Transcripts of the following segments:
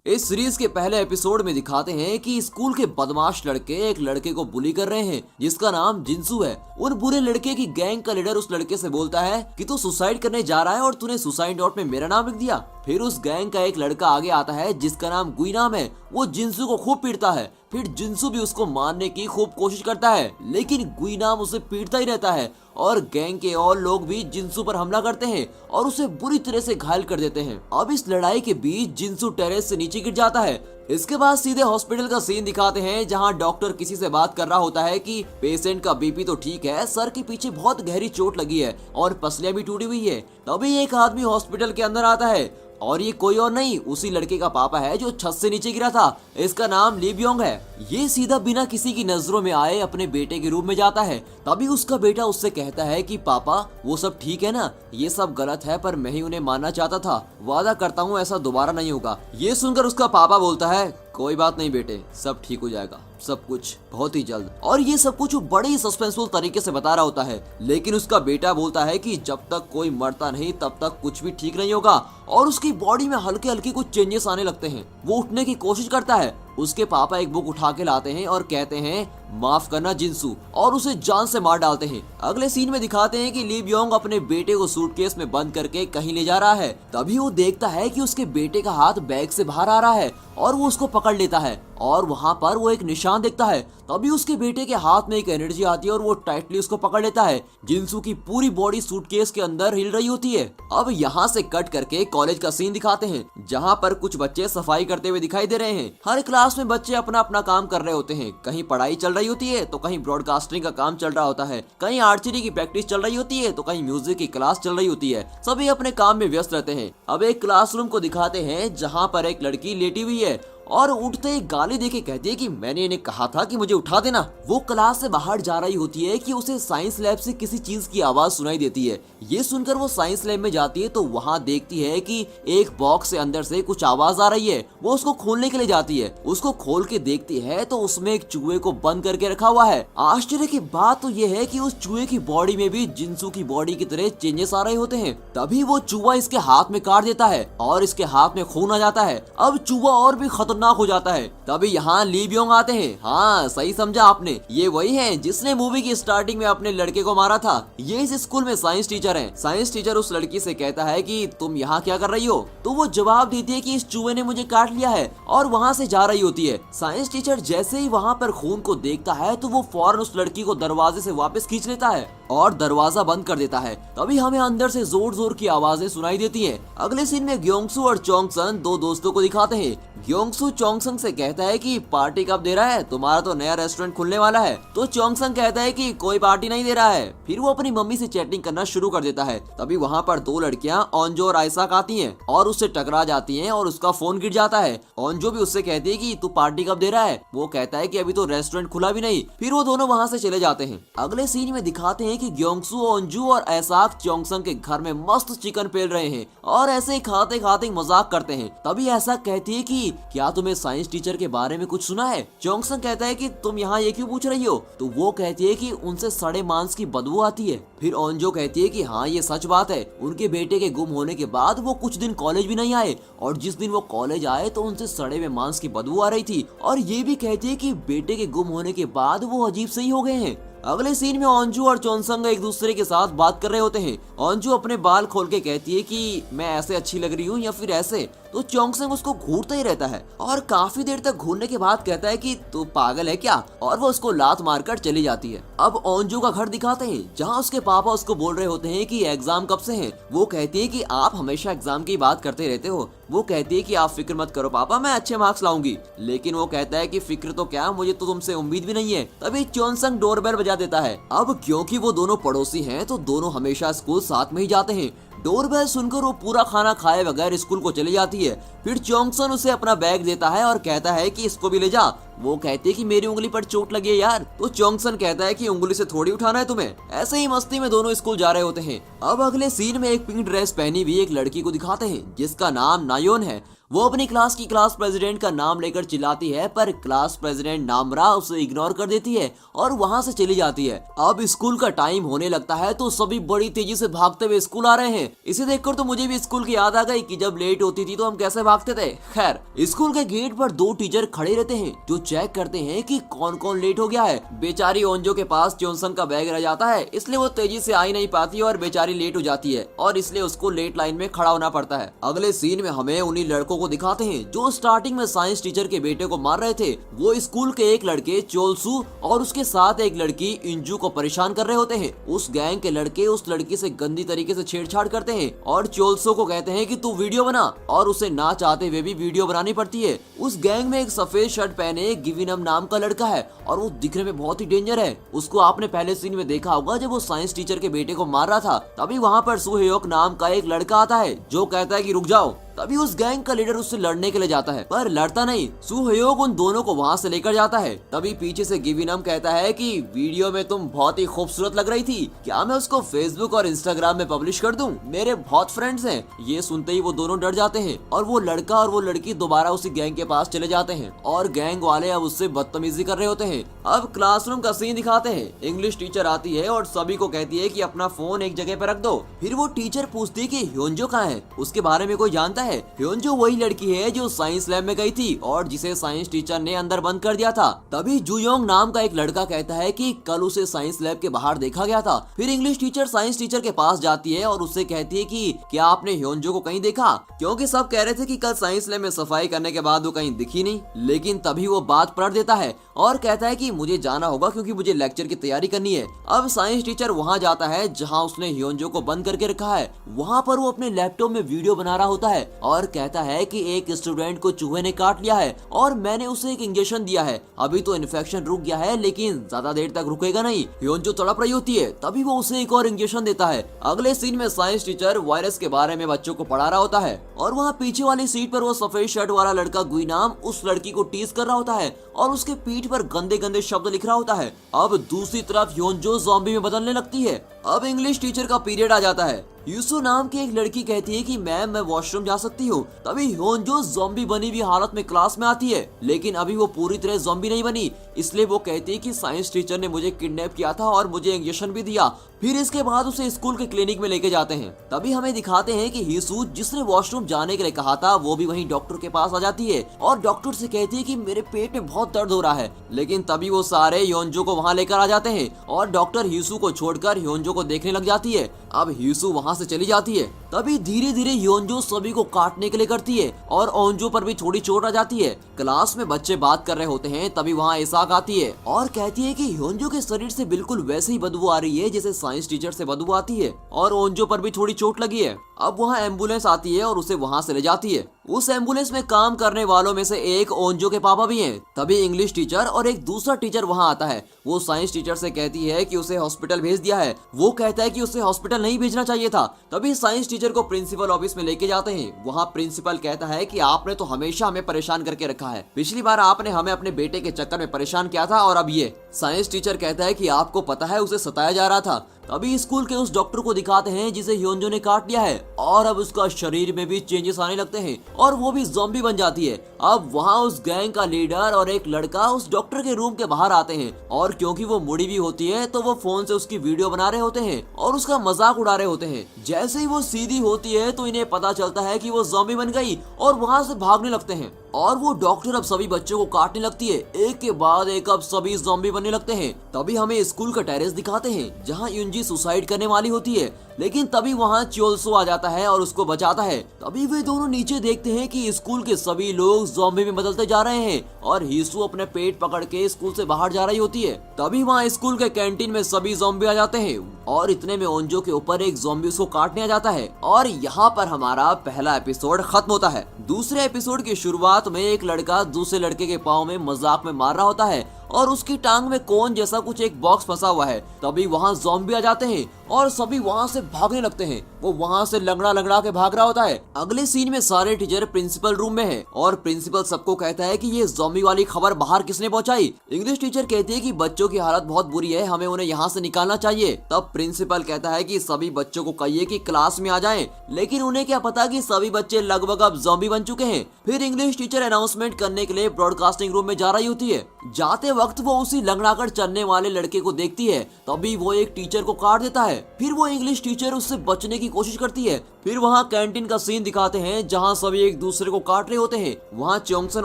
इस सीरीज के पहले एपिसोड में दिखाते हैं कि स्कूल के बदमाश लड़के एक लड़के को बुली कर रहे हैं जिसका नाम जिंसू है। उन बुरे लड़के की गैंग का लीडर उस लड़के से बोलता है कि तू सुसाइड करने जा रहा है और तूने सुसाइड नोट में मेरा नाम लिख दिया। फिर उस गैंग का एक लड़का आगे आता है जिसका नाम गुई नाम है। वो जिंसू को खूब पीटता है। फिर जिंसू भी उसको मारने की खूब कोशिश करता है, लेकिन गुई नाम उसे पीटता ही रहता है और गैंग के और लोग भी जिंसू पर हमला करते हैं और उसे बुरी तरह से घायल कर देते हैं। अब इस लड़ाई के बीच जिंसू टेरेस से नीचे गिर जाता है। इसके बाद सीधे हॉस्पिटल का सीन दिखाते हैं जहां डॉक्टर किसी से बात कर रहा होता है कि पेशेंट का बीपी तो ठीक है, सर के पीछे बहुत गहरी चोट लगी है और पसलियां भी टूटी हुई है। तभी एक आदमी हॉस्पिटल के अंदर आता है और ये कोई और नहीं, उसी लड़के का पापा है जो छत से नीचे गिरा था। इसका नाम ली ब्योंग है। ये सीधा बिना किसी की नजरों में आए अपने बेटे के रूम में जाता है। तभी उसका बेटा उससे कहता है कि पापा वो सब ठीक है ना, ये सब गलत है पर मैं ही उन्हें मानना चाहता था, वादा करता हूँ ऐसा दोबारा नहीं होगा। ये सुनकर उसका पापा बोलता है कोई बात नहीं बेटे, सब ठीक हो जाएगा, सब कुछ बहुत ही जल्द। और ये सब कुछ वो बड़े ही सस्पेंसफुल तरीके से बता रहा होता है, लेकिन उसका बेटा बोलता है कि जब तक कोई मरता नहीं तब तक कुछ भी ठीक नहीं होगा। और उसकी बॉडी में हल्के हल्के कुछ चेंजेस आने लगते हैं। वो उठने की कोशिश करता है। उसके पापा एक बुक उठा के लाते हैं और कहते हैं माफ करना जिंसू, और उसे जान से मार डालते हैं। अगले सीन में दिखाते हैं कि ली ब्योंग अपने बेटे को सूटकेस में बंद करके कहीं ले जा रहा है। तभी वो देखता है कि उसके बेटे का हाथ बैग से बाहर आ रहा है और वो उसको पकड़ लेता है और वहाँ पर वो एक निशान देखता है। तभी उसके बेटे के हाथ में एक एनर्जी आती है और वो टाइटली उसको पकड़ लेता है। जिंसू की पूरी बॉडी सूटकेस के अंदर हिल रही होती है। अब यहाँ से कट करके कॉलेज का सीन दिखाते हैं जहाँ पर कुछ बच्चे सफाई करते हुए दिखाई दे रहे हैं। हर क्लास में बच्चे अपना अपना काम कर रहे होते हैं। कहीं पढ़ाई चल रही होती है तो कहीं ब्रॉडकास्टिंग का काम चल रहा होता है, कहीं आर्चरी की प्रैक्टिस चल रही होती है तो कहीं म्यूजिक की क्लास चल रही होती है। सभी अपने काम में व्यस्त रहते हैं। अब एक क्लासरूम को दिखाते हैं जहाँ पर एक लड़की लेटी हुई है और उठते ही गाली देके कहती है कि मैंने इन्हें कहा था कि मुझे उठा देना। वो क्लास से बाहर जा रही होती है कि उसे साइंस लैब से किसी चीज की आवाज सुनाई देती है। ये सुनकर वो साइंस लैब में जाती है तो वहाँ देखती है कि एक बॉक्स से अंदर से कुछ आवाज आ रही है। वो उसको खोलने के लिए जाती है। उसको खोल के देखती है तो उसमें एक चूहे को बंद करके रखा हुआ है। आश्चर्य की बात तो ये है कि उस चूहे की बॉडी में भी जिंसू की बॉडी की तरह चेंजेस आ रहे होते हैं। तभी वो चूहा इसके हाथ में काट देता है और इसके हाथ में खून आ जाता है। अब चूहा और भी खतरनाक हो जाता है। तभी यहाँ ली ब्योंग आते हैं। हाँ सही समझा आपने, ये वही है जिसने मूवी की स्टार्टिंग में अपने लड़के को मारा था। ये इस स्कूल में साइंस टीचर हैं। साइंस टीचर उस लड़की से कहता है कि तुम यहाँ क्या कर रही हो, तो वो जवाब देती है कि इस चूहे ने मुझे काट लिया है और वहाँ से जा रही होती है। साइंस टीचर जैसे ही वहाँ पर खून को देखता है तो वो फौरन उस लड़की को दरवाजे से वापस खींच लेता है और दरवाजा बंद कर देता है। तभी हमें अंदर से जोर जोर की आवाजें सुनाई देती हैं। अगले सीन में ग्योंगसू और चोंगसन दो दोस्तों को दिखाते हैं। ग्योंगसू चोंगसन से कहता है कि पार्टी कब दे रहा है, तुम्हारा तो नया रेस्टोरेंट खुलने वाला है। तो चोंगसन कहता है कि कोई पार्टी नहीं दे रहा है। फिर वो अपनी मम्मी से चैटिंग करना शुरू कर देता है। तभी वहाँ पर दो लड़कियां ओंजो और आयसाक आती हैं और उससे टकरा जाती हैं और उसका फोन गिर जाता है। ओंजो भी उससे कहती है कि तू पार्टी कब दे रहा है। वो कहता है कि अभी तो रेस्टोरेंट खुला भी नहीं। फिर वो दोनों वहाँ से चले जाते हैं। अगले सीन में दिखाते हैं कि ग्योंगसू, ओंजू और आयसाक चोंगसन के घर में मस्त चिकन पेल रहे हैं और ऐसे ही खाते खाते मजाक करते हैं। तभी आयसाक कहती है कि क्या तुम्हें साइंस टीचर के बारे में कुछ सुना है। चोंगसन कहता है कि तुम यहाँ ये क्यों पूछ रही हो। तो वो कहती है कि उनसे सड़े मांस की बदबू आती है। फिर ओंजो कहती है कि हाँ ये सच बात है। उनके बेटे के गुम होने के बाद वो कुछ दिन कॉलेज भी नहीं आए और जिस दिन वो कॉलेज आए तो उनसे सड़े हुए मांस की बदबू आ रही थी। और ये भी कहती है कि बेटे के गुम होने के बाद वो अजीब से ही हो गए हैं। अगले सीन में ओंजू और चोंगसन एक दूसरे के साथ बात कर रहे होते हैं। ओंजू अपने बाल खोल के कहती है कि मैं ऐसे अच्छी लग रही हूँ या फिर ऐसे। तो चोंगसन उसको घूरता ही रहता है और काफी देर तक घूरने के बाद कहता है कि तू पागल है क्या, और वो उसको लात मारकर चली जाती है। अब ओंजू का घर दिखाते हैं जहाँ उसके पापा उसको बोल रहे होते हैं कि एग्जाम कब से हैं। वो कहती है कि आप हमेशा एग्जाम की बात करते रहते हो। वो कहती है कि आप फिक्र मत करो पापा, मैं अच्छे मार्क्स लाऊंगी। लेकिन वो कहता है कि फिक्र तो क्या, मुझे तो तुमसे उम्मीद भी नहीं है। तभी चोंगसन डोरबेल बजा देता है। अब क्योंकि वो दोनों पड़ोसी हैं तो दोनों हमेशा स्कूल साथ में ही जाते हैं। डोरबेल सुनकर वो पूरा खाना खाए बगैर स्कूल को चली जाती है। फिर चोंगसन उसे अपना बैग देता है और कहता है कि इसको भी ले जा। वो कहती है कि मेरी उंगली पर चोट लगी है यार। तो चोंगसन कहता है कि उंगली से थोड़ी उठाना है तुम्हें। ऐसे ही मस्ती में दोनों स्कूल जा रहे होते हैं। अब अगले सीन में एक पिंक ड्रेस पहनी हुई एक लड़की को दिखाते हैं जिसका नाम नायोन है। वो अपनी क्लास की क्लास प्रेसिडेंट का नाम लेकर चिल्लाती है, पर क्लास प्रेसिडेंट नामरा उसे इग्नोर कर देती है और वहाँ से चली जाती है। अब स्कूल का टाइम होने लगता है तो सभी बड़ी तेजी से भागते हुए स्कूल आ रहे हैं। इसे देखकर तो मुझे भी स्कूल की याद आ गई कि जब लेट होती थी तो हम कैसे भागते थे। खैर, स्कूल के गेट पर 2 टीचर खड़े रहते हैं जो चेक करते हैं कि कौन कौन लेट हो गया है। बेचारी ओंजो के पास च्योंसन का बैग रह जाता है, इसलिए वो तेजी से आ ही नहीं पाती और बेचारी लेट हो जाती है और इसलिए उसको लेट लाइन में खड़ा होना पड़ता है। अगले सीन में हमें उन्हीं लड़कों को दिखाते हैं जो स्टार्टिंग में साइंस टीचर के बेटे को मार रहे थे। वो स्कूल के एक लड़के चोलसू और उसके साथ एक लड़की इंजू को परेशान कर रहे होते हैं। उस गैंग के लड़के उस लड़की से गंदी तरीके से छेड़छाड़ करते हैं और चोलसू को कहते हैं कि तू वीडियो बना, और उसे ना चाहते हुए भी वीडियो बनानी पड़ती है। उस गैंग में एक सफेद शर्ट पहने गिविनम नाम का लड़का है और वो दिखने में बहुत ही डेंजर है। उसको आपने पहले सीन में देखा होगा जब वो साइंस टीचर के बेटे को मार रहा था। तभी वहाँ पर सुहेयोक नाम का एक लड़का आता है जो कहता है कि रुक जाओ। तभी उस गैंग का लीडर उससे लड़ने के लिए जाता है, पर लड़ता नहीं। सुहेयोक उन दोनों को वहाँ से लेकर जाता है। तभी पीछे से गिविनम कहता है कि वीडियो में तुम बहुत ही खूबसूरत लग रही थी, क्या मैं उसको फेसबुक और इंस्टाग्राम में पब्लिश कर दूं? मेरे बहुत फ्रेंड्स हैं। ये सुनते ही वो दोनों डर जाते हैं और वो लड़का और वो लड़की दोबारा उसी गैंग के पास चले जाते हैं और गैंग वाले अब उससे बदतमीजी कर रहे होते हैं। अब क्लासरूम का सीन दिखाते हैं। इंग्लिश टीचर आती है और सभी को कहती है कि अपना फोन एक जगह पर रख दो। फिर वो टीचर पूछती है कि ह्योंजो कहाँ है, उसके बारे में कोई जानता है? ह्योंजो वही लड़की है जो साइंस लैब में गई थी और जिसे साइंस टीचर ने अंदर बंद कर दिया था। तभी जुयोंग नाम का एक लड़का कहता है कि कल उसे साइंस लैब के बाहर देखा गया था। फिर इंग्लिश टीचर साइंस टीचर के पास जाती है और उससे कहती है कि क्या आपने ह्योंजो को कहीं देखा, क्योंकि सब कह रहे थे कि कल साइंस लैब में सफाई करने के बाद वो कहीं दिखी नहीं। लेकिन तभी वो बात पलट देता है और कहता है कि मुझे जाना होगा क्योंकि मुझे लेक्चर की तैयारी करनी है। अब साइंस टीचर वहाँ जाता है जहाँ उसने ह्योंजो को बंद करके रखा है। वहाँ पर वो अपने लैपटॉप में वीडियो बना रहा होता है और कहता है कि एक स्टूडेंट को चूहे ने काट लिया है और मैंने उसे एक इंजेक्शन दिया है। अभी तो इन्फेक्शन रुक गया है लेकिन ज्यादा देर तक रुकेगा नहीं। ह्योंजो तड़प रही होती है, तभी वो उसे एक और इंजेक्शन देता है। अगले सीन में साइंस टीचर वायरस के बारे में बच्चों को पढ़ा रहा होता है और वहाँ पीछे वाली सीट पर वो सफेद शर्ट वाला लड़का गुइनाम उस लड़की को टीज कर रहा होता है और उसके पीठ पर गंदे गंदे शब्द लिख रहा होता है। अब दूसरी तरफ ह्योंजो ज़ॉम्बी में बदलने लगती है। अब इंग्लिश टीचर का पीरियड आ जाता है। यूसु नाम की एक लड़की कहती है कि मैम मैं वॉशरूम जा सकती हूँ। तभी ह्योंजो ज़ॉम्बी बनी हुई हालत में क्लास में आती है, लेकिन अभी वो पूरी तरह ज़ॉम्बी नहीं बनी, इसलिए वो कहती है कि साइंस टीचर ने मुझे किडनैप किया था और मुझे इंजेक्शन भी दिया। फिर इसके बाद उसे स्कूल के क्लिनिक में लेके जाते हैं। तभी हमें दिखाते हैं कि हीसू जिसने वॉशरूम जाने के लिए कहा था वो भी वहीं डॉक्टर के पास आ जाती है और डॉक्टर से कहती है कि मेरे पेट में बहुत दर्द हो रहा है। लेकिन तभी वो सारे ह्योंजो को वहाँ लेकर आ जाते हैं और डॉक्टर हीसू को छोड़कर ह्योंजो को देखने लग जाती है। अब हीसू वहाँ से चली जाती है। तभी धीरे धीरे ह्योंजो सभी को काटने के लिए करती है और ओंजो पर भी थोड़ी चोट आ जाती है। क्लास में बच्चे बात कर रहे होते हैं, तभी वहाँ इसाक आती है और कहती है कि ह्योंजो के शरीर से बिल्कुल वैसे ही बदबू आ रही है जैसे साइंस टीचर से बदबू आती है और ओंजो पर भी थोड़ी चोट लगी है। अब वहाँ एम्बुलेंस आती है और उसे वहाँ से ले जाती है। उस एम्बुलेंस में काम करने वालों में से एक ओंजो के पापा भी हैं। तभी इंग्लिश टीचर और एक दूसरा टीचर वहाँ आता है। वो साइंस टीचर से कहती है कि उसे हॉस्पिटल भेज दिया है। वो कहता है कि उसे हॉस्पिटल नहीं भेजना चाहिए था। तभी साइंस टीचर को प्रिंसिपल ऑफिस में लेके जाते हैं। वहाँ प्रिंसिपल कहता है कि आपने तो हमेशा हमें परेशान करके रखा है, पिछली बार आपने हमें अपने बेटे के चक्कर में परेशान किया था और अब ये। साइंस टीचर कहता है कि आपको पता है उसे सताया जा रहा था। तभी स्कूल के उस डॉक्टर को दिखाते हैं जिसे ह्योंजो ने काट लिया है और अब उसका शरीर में भी चेंजेस आने लगते हैं और वो भी ज़ॉम्बी बन जाती है। अब वहाँ उस गैंग का लीडर और एक लड़का उस डॉक्टर के रूम के बाहर आते हैं और क्योंकि वो मुड़ी हुई होती है तो वो फोन से उसकी वीडियो बना रहे होते हैं और उसका मजाक उड़ा रहे होते हैं। जैसे ही वो सीधी होती है तो इन्हें पता चलता है कि वो ज़ॉम्बी बन गई और वहाँ से भागने लगते हैं और वो डॉक्टर अब सभी बच्चों को काटने लगती है। एक के बाद एक अब सभी ज़ॉम्बी बनने लगते हैं। तभी हमें स्कूल का टेरेस दिखाते हैं जहाँ युंजी सुसाइड करने वाली होती है, लेकिन तभी वहाँ च्योल्सो आ जाता है और उसको बचाता है। तभी वे दोनों नीचे देखते हैं कि स्कूल के सभी लोग ज़ॉम्बी में बदलते जा रहे हैं और हीसू अपने पेट पकड़ के स्कूल से बाहर जा रही होती है। तभी वहाँ स्कूल के कैंटीन में सभी ज़ॉम्बी आ जाते हैं और इतने में ओंजो के ऊपर एक ज़ॉम्बी उसको काटने आ जाता है और यहाँ पर हमारा पहला एपिसोड खत्म होता है। दूसरे एपिसोड की शुरुआत में एक लड़का दूसरे लड़के के पाँव में मजाक में मार रहा होता है और उसकी टांग में कोन जैसा कुछ एक बॉक्स फंसा हुआ है। तभी वहाँ ज़ॉम्बी आ जाते हैं और सभी वहाँ से भागने लगते हैं। वो वहाँ से लंगड़ा लंगड़ा के भाग रहा होता है। अगले सीन में सारे टीचर प्रिंसिपल रूम में है और प्रिंसिपल सबको कहता है कि ये ज़ॉम्बी वाली खबर बाहर किसने पहुंचाई। इंग्लिश टीचर कहती है कि बच्चों की हालत बहुत बुरी है, हमें उन्हें यहाँ से निकालना चाहिए। तब प्रिंसिपल कहता है कि सभी बच्चों को कहिए कि क्लास में आ जाएं, लेकिन उन्हें क्या पता कि सभी बच्चे लगभग अब ज़ॉम्बी बन चुके हैं। फिर इंग्लिश टीचर अनाउंसमेंट करने के लिए ब्रॉडकास्टिंग रूम में जा रही होती है। जाते वक्त वो उसी लंगड़ाकर चलने वाले लड़के को देखती है, तभी वो एक टीचर को काट देता है। फिर वो इंग्लिश टीचर उससे बचने की कोशिश करती है। फिर वहाँ कैंटीन का सीन दिखाते हैं जहाँ सभी एक दूसरे को काट रहे होते हैं। वहाँ चोंगसन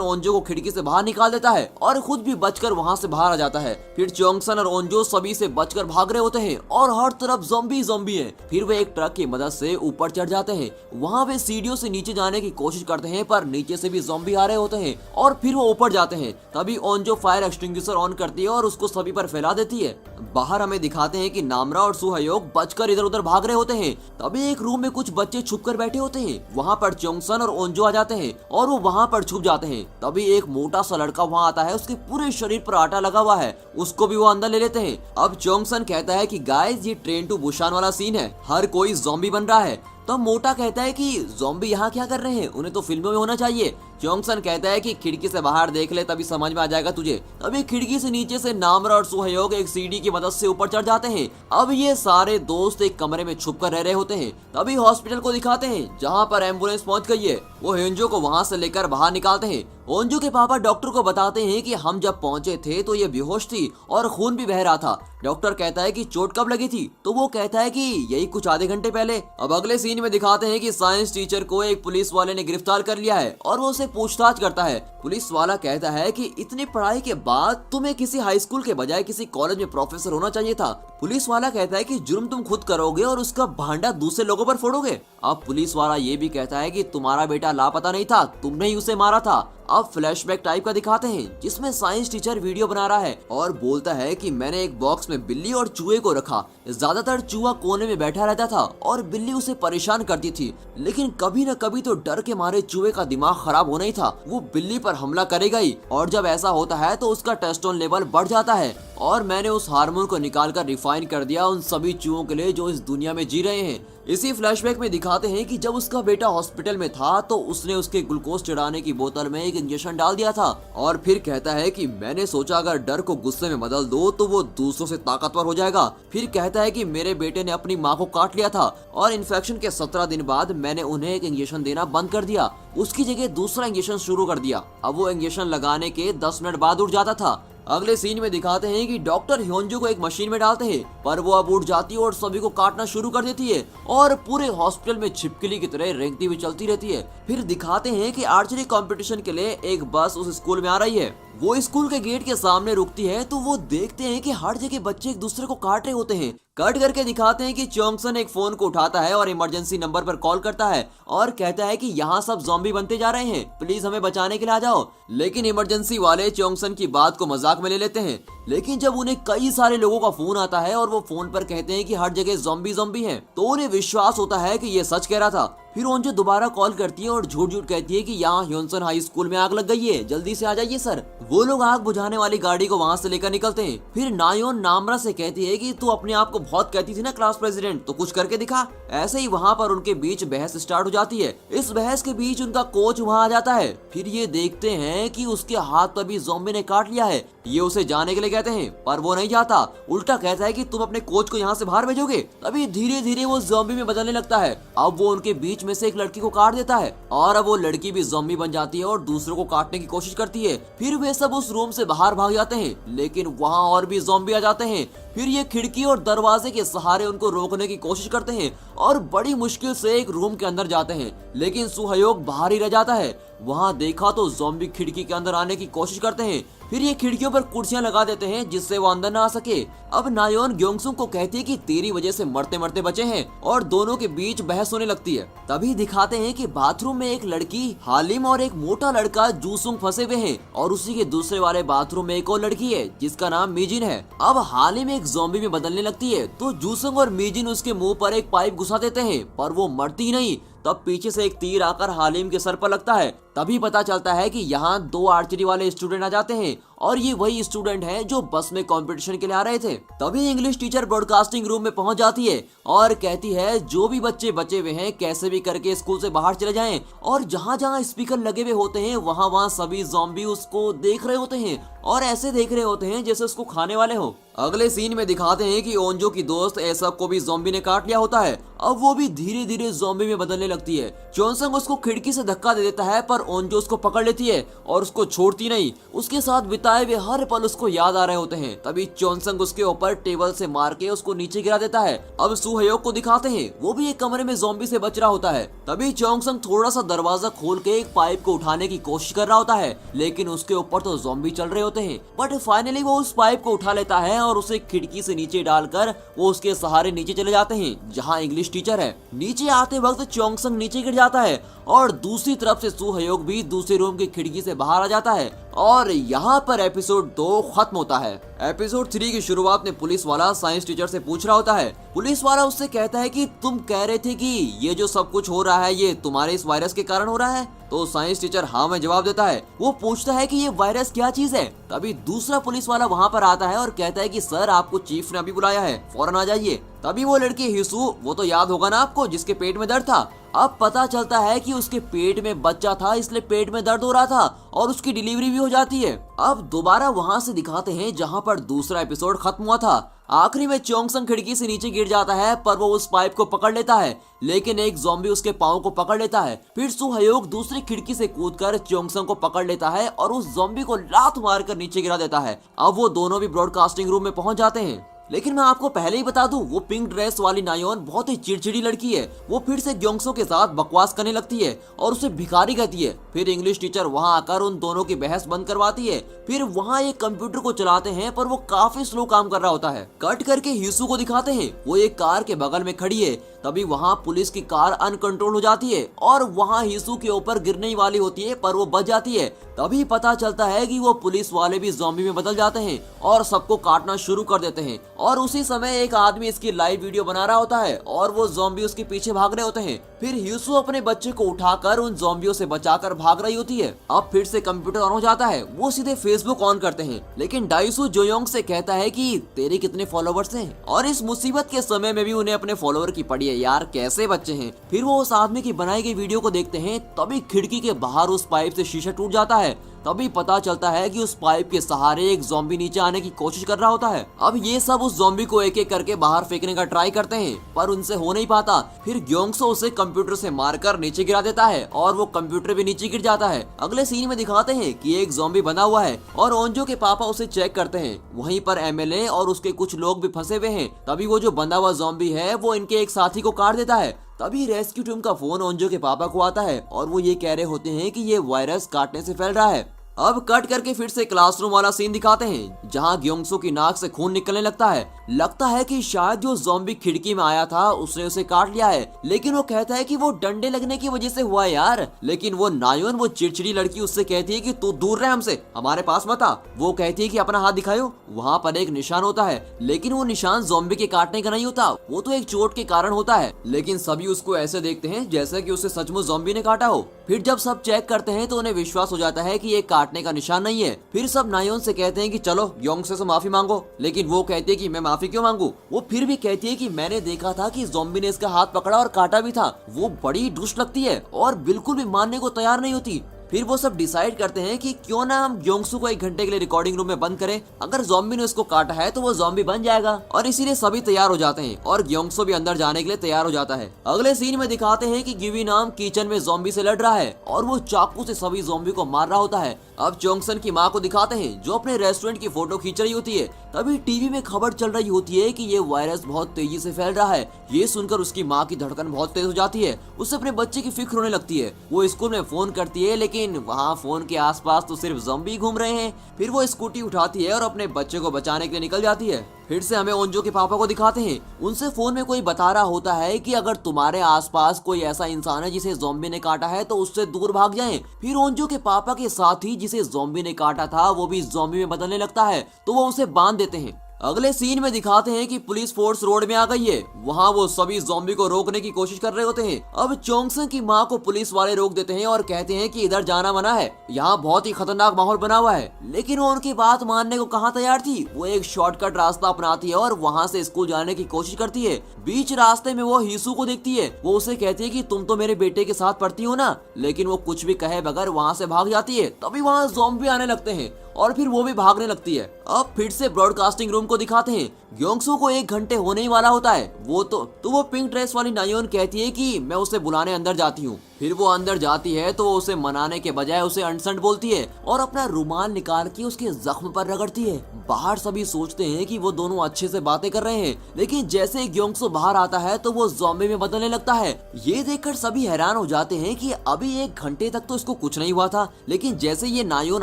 ओंजो को खिड़की से बाहर निकाल देता है और खुद भी बचकर वहाँ से बाहर आ जाता है। फिर चोंगसन और ओंजो सभी से बचकर भाग रहे होते हैं और हर तरफ ज़ॉम्बी ज़ॉम्बी हैं। फिर वे एक ट्रक की मदद से ऊपर चढ़ जाते हैं। वहाँ वे सीढ़ियों से नीचे जाने की कोशिश करते हैं, पर नीचे से भी ज़ॉम्बी आ रहे होते हैं और फिर वो ऊपर जाते हैं। तभी ओंजो फायर एक्सटिंग्विशर ऑन करती है और उसको सभी पर फैला देती है। बाहर हमें दिखाते हैं कि नामरा और सुहयोग बचकर इधर उधर भाग रहे होते हैं। तभी एक रूम में कुछ बच्चे छुपकर बैठे होते हैं। वहाँ पर चोंगसन और ओंजो आ जाते हैं और वो वहाँ पर छुप जाते हैं। तभी एक मोटा सा लड़का वहाँ आता है, उसके पूरे शरीर पर आटा लगा हुआ है, उसको भी वो अंदर ले लेते हैं। अब चोंगसन कहता है कि गाइस ये ट्रेन टू बुसान वाला सीन है, हर कोई ज़ॉम्बी बन रहा है। तो मोटा कहता है कि ज़ॉम्बी यहाँ क्या कर रहे हैं, उन्हें तो फिल्मों में होना चाहिए। चोंगसन कहता है कि खिड़की से बाहर देख ले, तभी समझ में आ जाएगा तुझे। तभी खिड़की से नीचे से नामरा और सुहयोग एक सीढ़ी की मदद से ऊपर चढ़ जाते हैं। अब ये सारे दोस्त एक कमरे में छुप कर रह रहे होते हैं। तभी हॉस्पिटल को दिखाते हैं जहाँ पर एम्बुलेंस पहुँच गई है। वो हेंजो को वहाँ से लेकर बाहर निकालते हैं। ओंजो के पापा डॉक्टर को बताते हैं कि हम जब पहुंचे थे तो ये बेहोश थी और खून भी बह रहा था। डॉक्टर कहता है कि चोट कब लगी थी, तो वो कहता है कि यही कुछ आधे घंटे पहले। अब अगले सीन में दिखाते हैं कि साइंस टीचर को एक पुलिस वाले ने गिरफ्तार कर लिया है और वो उसे पूछताछ करता है। पुलिस वाला कहता है कि इतनी पढ़ाई के बाद तुम्हें किसी हाई स्कूल के बजाय किसी कॉलेज में प्रोफेसर होना चाहिए था। पुलिस वाला कहता है कि जुर्म तुम खुद करोगे और उसका भांडा दूसरे लोगों पर फोड़ोगे। अब पुलिस वाला ये भी कहता है कि तुम्हारा बेटा लापता नहीं था, तुमने ही उसे मारा था। अब फ्लैशबैक टाइप का दिखाते हैं जिसमें साइंस टीचर वीडियो बना रहा है और बोलता है कि मैंने एक बॉक्स में बिल्ली और चूहे को रखा। ज्यादातर चूहा कोने में बैठा रहता था और बिल्ली उसे परेशान करती थी, लेकिन कभी न कभी तो डर के मारे चूहे का दिमाग खराब होना ही था, वो बिल्ली पर हमला करेगा ही। और जब ऐसा होता है तो उसका टेस्टोन लेवल बढ़ जाता है और मैंने उस हार्मोन को निकालकर रिफाइन कर दिया उन सभी चूहों के लिए जो इस दुनिया में जी रहे हैं। इसी फ्लैशबैक में दिखाते हैं कि जब उसका बेटा हॉस्पिटल में था तो उसने उसके ग्लूकोज चढ़ाने की बोतल में एक इंजेक्शन डाल दिया था। और फिर कहता है कि मैंने सोचा अगर डर को गुस्से में बदल दो तो वो दूसरों से ताकतवर हो जाएगा। फिर कहता है कि मेरे बेटे ने अपनी माँ को काट लिया था और इन्फेक्शन के 17 दिन बाद मैंने उन्हें एक इंजेक्शन देना बंद कर दिया, उसकी जगह दूसरा इंजेक्शन शुरू कर दिया। अब वो इंजेक्शन लगाने के 10 मिनट बाद उठ जाता था। अगले सीन में दिखाते हैं कि डॉक्टर ह्योंजो को एक मशीन में डालते हैं, पर वो अब उठ जाती है और सभी को काटना शुरू कर देती है और पूरे हॉस्पिटल में छिपकली की तरह रेंगती हुई चलती रहती है। फिर दिखाते हैं कि आर्चरी कंपटीशन के लिए एक बस उस स्कूल में आ रही है। वो स्कूल के गेट के सामने रुकती है तो वो देखते हैं कि हर जगह बच्चे एक दूसरे को काट रहे होते हैं। कट करके दिखाते हैं कि चोंगसन एक फोन को उठाता है और इमरजेंसी नंबर पर कॉल करता है और कहता है कि यहाँ सब ज़ॉम्बी बनते जा रहे हैं, प्लीज हमें बचाने के लिए आ जाओ। लेकिन इमरजेंसी वाले चोंगसन की बात को मजाक में ले लेते हैं। लेकिन जब उन्हें कई सारे लोगों का फोन आता है और वो फोन पर कहते हैं कि हर जगह ज़ॉम्बी ज़ॉम्बी हैं, तो उन्हें विश्वास होता है कि ये सच कह रहा था। फिर ओंजो दोबारा कॉल करती है और झूठ झूठ कहती है कि यहाँ ह्योनसन हाई स्कूल में आग लग गई है, जल्दी से आ जाइए सर। वो लोग आग बुझाने वाली गाड़ी को वहाँ से लेकर निकलते हैं। फिर नायोन नामरा से कहती है कि तू अपने आप को बहुत कहती थी ना क्लास प्रेसिडेंट, तो कुछ करके दिखा। ऐसे ही वहाँ पर उनके बीच बहस स्टार्ट हो जाती है। इस बहस के बीच उनका कोच वहाँ आ जाता है। फिर ये देखते हैं कि उसके हाथ पर भी ज़ॉम्बी ने काट लिया है। ये उसे जाने के लिए कहते हैं पर वो नहीं जाता, उल्टा कहता है कि तुम अपने कोच को यहाँ से बाहर भेजोगे। तभी धीरे धीरे वो ज़ॉम्बी में बदलने लगता है। अब वो उनके बीच में से एक लड़की को काट देता है और अब वो लड़की भी ज़ॉम्बी बन जाती है और दूसरों को काटने की कोशिश करती है। फिर वे सब उस रूम से बाहर भाग जाते हैं, लेकिन वहाँ और भी ज़ॉम्बी आ जाते हैं। फिर ये खिड़की और दरवाजे के सहारे उनको रोकने की कोशिश करते हैं और बड़ी मुश्किल से एक रूम के अंदर जाते हैं, लेकिन सुहयोग बाहर ही रह जाता है। वहाँ देखा तो ज़ॉम्बी खिड़की के अंदर आने की कोशिश करते हैं। फिर ये खिड़कियों पर कुर्सियां लगा देते हैं जिससे वो अंदर ना आ सके। अब नायोन ग्योंगसुक को कहती है कि तेरी वजह से मरते मरते बचे हैं और दोनों के बीच बहस होने लगती है। तभी दिखाते हैं कि बाथरूम में एक लड़की हालिम और एक मोटा लड़का जूसुंग फंसे हुए हैं और उसी के दूसरे वाले बाथरूम में एक और लड़की है जिसका नाम मीजिन है। अब हालिम एक ज़ॉम्बी में बदलने लगती है तो जूसुंग और मीजिन उसके मुंह पर एक पाइप घुसा देते हैं, पर वो मरती नहीं। तब पीछे से एक तीर आकर हालिम के सर पर लगता है। तभी पता चलता है कि यहाँ 2 आर्चरी वाले स्टूडेंट आ जाते हैं और ये वही स्टूडेंट हैं जो बस में कंपटीशन के लिए आ रहे थे। तभी इंग्लिश टीचर ब्रॉडकास्टिंग रूम में पहुंच जाती है और कहती है जो भी बच्चे बचे हुए हैं कैसे भी करके स्कूल से बाहर चले जाएं, और जहां जहां स्पीकर लगे हुए होते हैं वहां वहां सभी ज़ॉम्बी उसको देख रहे होते हैं और ऐसे देख रहे होते हैं जैसे उसको खाने वाले हो। अगले सीन में दिखाते हैं कि ओंजो की दोस्त ऐसा को भी ज़ॉम्बी ने काट लिया होता है। अब वो भी धीरे धीरे ज़ॉम्बी में बदलने लगती है। चोनसंग उसको खिड़की से धक्का दे देता है पर ओंजो उसको पकड़ लेती है और उसको छोड़ती नहीं। उसके साथ बिताए हुए हर पल उसको याद आ रहे होते हैं। तभी चोनसंग उसके ऊपर टेबल से मार के उसको नीचे गिरा देता है। अब सुहयोग को दिखाते हैं, वो भी एक कमरे में ज़ॉम्बी से बच रहा होता है। तभी चोनसंग थोड़ा सा दरवाजा खोल के एक पाइप को उठाने की कोशिश कर रहा होता है, लेकिन उसके ऊपर तो ज़ॉम्बी चल रहे होते हैं। बट फाइनली वो उस पाइप को उठा लेता है और उसे खिड़की से नीचे डालकर वो उसके सहारे नीचे चले जाते हैं जहां इंग्लिश टीचर है। नीचे आते वक्त चोंगसंग नीचे गिर जाता है और दूसरी तरफ से सुहयोग भी दूसरे रूम की खिड़की से बाहर आ जाता है और यहाँ पर एपिसोड 2 खत्म होता है। एपिसोड 3 की शुरुआत में पुलिस वाला साइंस टीचर से पूछ रहा होता है। पुलिस वाला उससे कहता है कि तुम कह रहे थे कि ये जो सब कुछ हो रहा है ये तुम्हारे इस वायरस के कारण हो रहा है। तो साइंस टीचर हाँ में जवाब देता है। वो पूछता है कि ये वायरस क्या चीज है। तभी दूसरा पुलिस वाला वहाँ पर आता है और कहता है कि सर आपको चीफ ने अभी बुलाया है, फौरन आ जाइए। तभी वो लड़की हिसू, वो तो याद होगा ना आपको, जिसके पेट में दर्द था, अब पता चलता है कि उसके पेट में बच्चा था इसलिए पेट में दर्द हो रहा था और उसकी डिलीवरी भी हो जाती है। अब दोबारा वहाँ से दिखाते हैं जहाँ पर दूसरा एपिसोड खत्म हुआ था। आखिरी में चोंगसंग खिड़की से नीचे गिर जाता है पर वो उस पाइप को पकड़ लेता है, लेकिन एक ज़ॉम्बी उसके पाँव को पकड़ लेता है। फिर सुहयोग दूसरी खिड़की से कूदकर चोंगसंग को पकड़ लेता है और उस ज़ॉम्बी को लात मारकर नीचे गिरा देता है। अब वो दोनों भी ब्रॉडकास्टिंग रूम में पहुंच जाते हैं। लेकिन मैं आपको पहले ही बता दूं, वो पिंक ड्रेस वाली नायोन बहुत ही चिड़चिड़ी लड़की है। वो फिर से ग्योंगसो के साथ बकवास करने लगती है और उसे भिखारी कहती है। फिर इंग्लिश टीचर वहां आकर उन दोनों की बहस बंद करवाती है। फिर वहां एक कंप्यूटर को चलाते हैं पर वो काफी स्लो काम कर रहा होता है। कट करके हिसू को दिखाते हैं, वो एक कार के बगल में खड़ी है। तभी वहाँ पुलिस की कार अनकंट्रोल हो जाती है और वहाँ हिसू के ऊपर गिरने वाली होती है पर वो बच जाती है। तभी पता चलता है कि वो पुलिस वाले भी ज़ॉम्बी में बदल जाते हैं और सबको काटना शुरू कर देते हैं। और उसी समय एक आदमी इसकी लाइव वीडियो बना रहा होता है और वो ज़ॉम्बी उसके पीछे भाग रहे होते हैं। फिर हिसू अपने बच्चे को उठाकर उन ज़ॉम्बियों से बचाकर भाग रही होती है। अब फिर से कंप्यूटर ऑन हो जाता है, वो सीधे फेसबुक ऑन करते हैं, लेकिन डाइसू जोयोंग से कहता है कि तेरे कितने फॉलोवर्स हैं। और इस मुसीबत के समय में भी उन्हें अपने फॉलोवर की पड़ी है यार, कैसे बच्चे हैं। फिर वो उस आदमी की बनाई गई वीडियो को देखते हैं। तभी खिड़की के बाहर उस पाइप से शीशा टूट जाता है। तभी पता चलता है कि उस पाइप के सहारे एक ज़ॉम्बी नीचे आने की कोशिश कर रहा होता है। अब ये सब उस ज़ॉम्बी को एक एक करके बाहर फेंकने का ट्राई करते हैं पर उनसे हो नहीं पाता। फिर ग्योंगसो उसे कंप्यूटर से मारकर नीचे गिरा देता है और वो कंप्यूटर भी नीचे गिर जाता है। अगले सीन में दिखाते हैं कि एक ज़ॉम्बी बना हुआ है और ओंजो के पापा उसे चेक करते हैं। वहीं पर एमएलए और उसके कुछ लोग भी फंसे हुए हैं। तभी वो जो बंधा हुआ ज़ॉम्बी है वो इनके एक साथी को काट देता है। तभी रेस्क्यू टीम का फोन ओंजो के पापा को आता है और वो ये कह रहे होते हैं कि ये वायरस काटने से फैल रहा है। अब कट करके फिर से क्लासरूम वाला सीन दिखाते हैं जहां ग्योंगसो की नाक से खून निकलने लगता है। लगता है कि शायद जो ज़ॉम्बी खिड़की में आया था उसने उसे काट लिया है, लेकिन वो कहता है कि वो डंडे लगने की वजह से हुआ यार। लेकिन वो नायोन, वो चिड़चिड़ी लड़की, उससे कहती है कि तू दूर रहे हमसे, हमारे पास मत आ। वो कहती है कि अपना हाथ दिखाओ। वहाँ पर एक निशान होता है, लेकिन वो निशान ज़ॉम्बी के काटने का नहीं होता, वो तो एक चोट के कारण होता है। लेकिन सभी उसको ऐसे देखते हैं जैसे कि उसे सचमुच ज़ॉम्बी ने काटा हो। फिर जब सब चेक करते हैं तो उन्हें विश्वास हो जाता है कि ये काटने का निशान नहीं है। फिर सब नायोन से कहते हैं कि चलो ग्योंगसो से माफी मांगो, लेकिन वो कहती है कि मैं माफी क्यों मांगू। वो फिर भी कहती है कि मैंने देखा था कि ज़ॉम्बी ने इसका हाथ पकड़ा और काटा भी था। वो बड़ी दुष्ट लगती है और बिल्कुल भी मानने को तैयार नहीं होती। फिर वो सब डिसाइड करते हैं कि क्यों ना हम ग्योंगसो को 1 घंटे के लिए रिकॉर्डिंग रूम में बंद करें। अगर ज़ॉम्बी ने उसको काटा है तो वो ज़ॉम्बी बन जाएगा। और इसीलिए सभी तैयार हो जाते हैं और ग्योंगसो भी अंदर जाने के लिए तैयार हो जाता है। अगले सीन में दिखाते हैं कि गिवी नाम किचन में ज़ॉम्बी से लड़ रहा है और वो चाकू से सभी ज़ॉम्बी को मार रहा होता है। अब चोंगसन की माँ को दिखाते हैं जो अपने रेस्टोरेंट की फोटो खींच रही होती है। तभी टीवी में खबर चल रही होती है कि ये वायरस बहुत तेजी से फैल रहा है। ये सुनकर उसकी माँ की धड़कन बहुत तेज हो जाती है। उसे अपने बच्चे की फिक्र होने लगती है। वो स्कूल में फोन करती है, लेकिन वहाँ फोन के आसपास तो सिर्फ ज़ॉम्बी घूम रहे हैं। फिर वो स्कूटी उठाती है और अपने बच्चे को बचाने के लिए निकल जाती है। फिर से हमें ओंजो के पापा को दिखाते हैं। उनसे फोन में कोई बता रहा होता है कि अगर तुम्हारे आसपास कोई ऐसा इंसान है जिसे ज़ॉम्बी ने काटा है तो उससे दूर भाग जाएं। फिर ओंजो के पापा के साथी जिसे ज़ॉम्बी ने काटा था वो भी ज़ॉम्बी में बदलने लगता है, तो वो उसे बांध देते हैं। अगले सीन में दिखाते हैं कि पुलिस फोर्स रोड में आ गई है। वहाँ वो सभी ज़ॉम्बी को रोकने की कोशिश कर रहे होते हैं। अब चोंगसन की माँ को पुलिस वाले रोक देते हैं और कहते हैं कि इधर जाना मना है, यहाँ बहुत ही खतरनाक माहौल बना हुआ है। लेकिन वो उनकी बात मानने को कहाँ तैयार थी। वो एक शॉर्टकट रास्ता अपनाती है और वहाँ से स्कूल जाने की कोशिश करती है। बीच रास्ते में वो हीसू को देखती है। वो उसे कहती है कि तुम तो मेरे बेटे के साथ पढ़ती हो ना, लेकिन वो कुछ भी कहे बगैर वहाँ से भाग जाती है। तभी वहाँ ज़ॉम्बी आने लगते हैं और फिर वो भी भागने लगती है। अब फिर से ब्रॉडकास्टिंग रूम को दिखाते हैं। ग्योंगसू को 1 घंटे होने ही वाला होता है। वो पिंक ड्रेस वाली नायोन कहती है कि मैं उसे बुलाने अंदर जाती हूँ। फिर वो अंदर जाती है तो वो उसे मनाने के बजाय उसे अनसंट बोलती है और अपना रुमाल निकाल के उसके जख्म पर रगड़ती है। बाहर सभी सोचते हैं कि वो दोनों अच्छे से बातें कर रहे हैं, लेकिन जैसे ही ग्योंगसू बाहर आता है तो वो ज़ॉम्बी में बदलने लगता है। ये देखकर सभी हैरान हो जाते हैं कि अभी 1 घंटे तक तो इसको कुछ नहीं हुआ था, लेकिन जैसे ये नायोन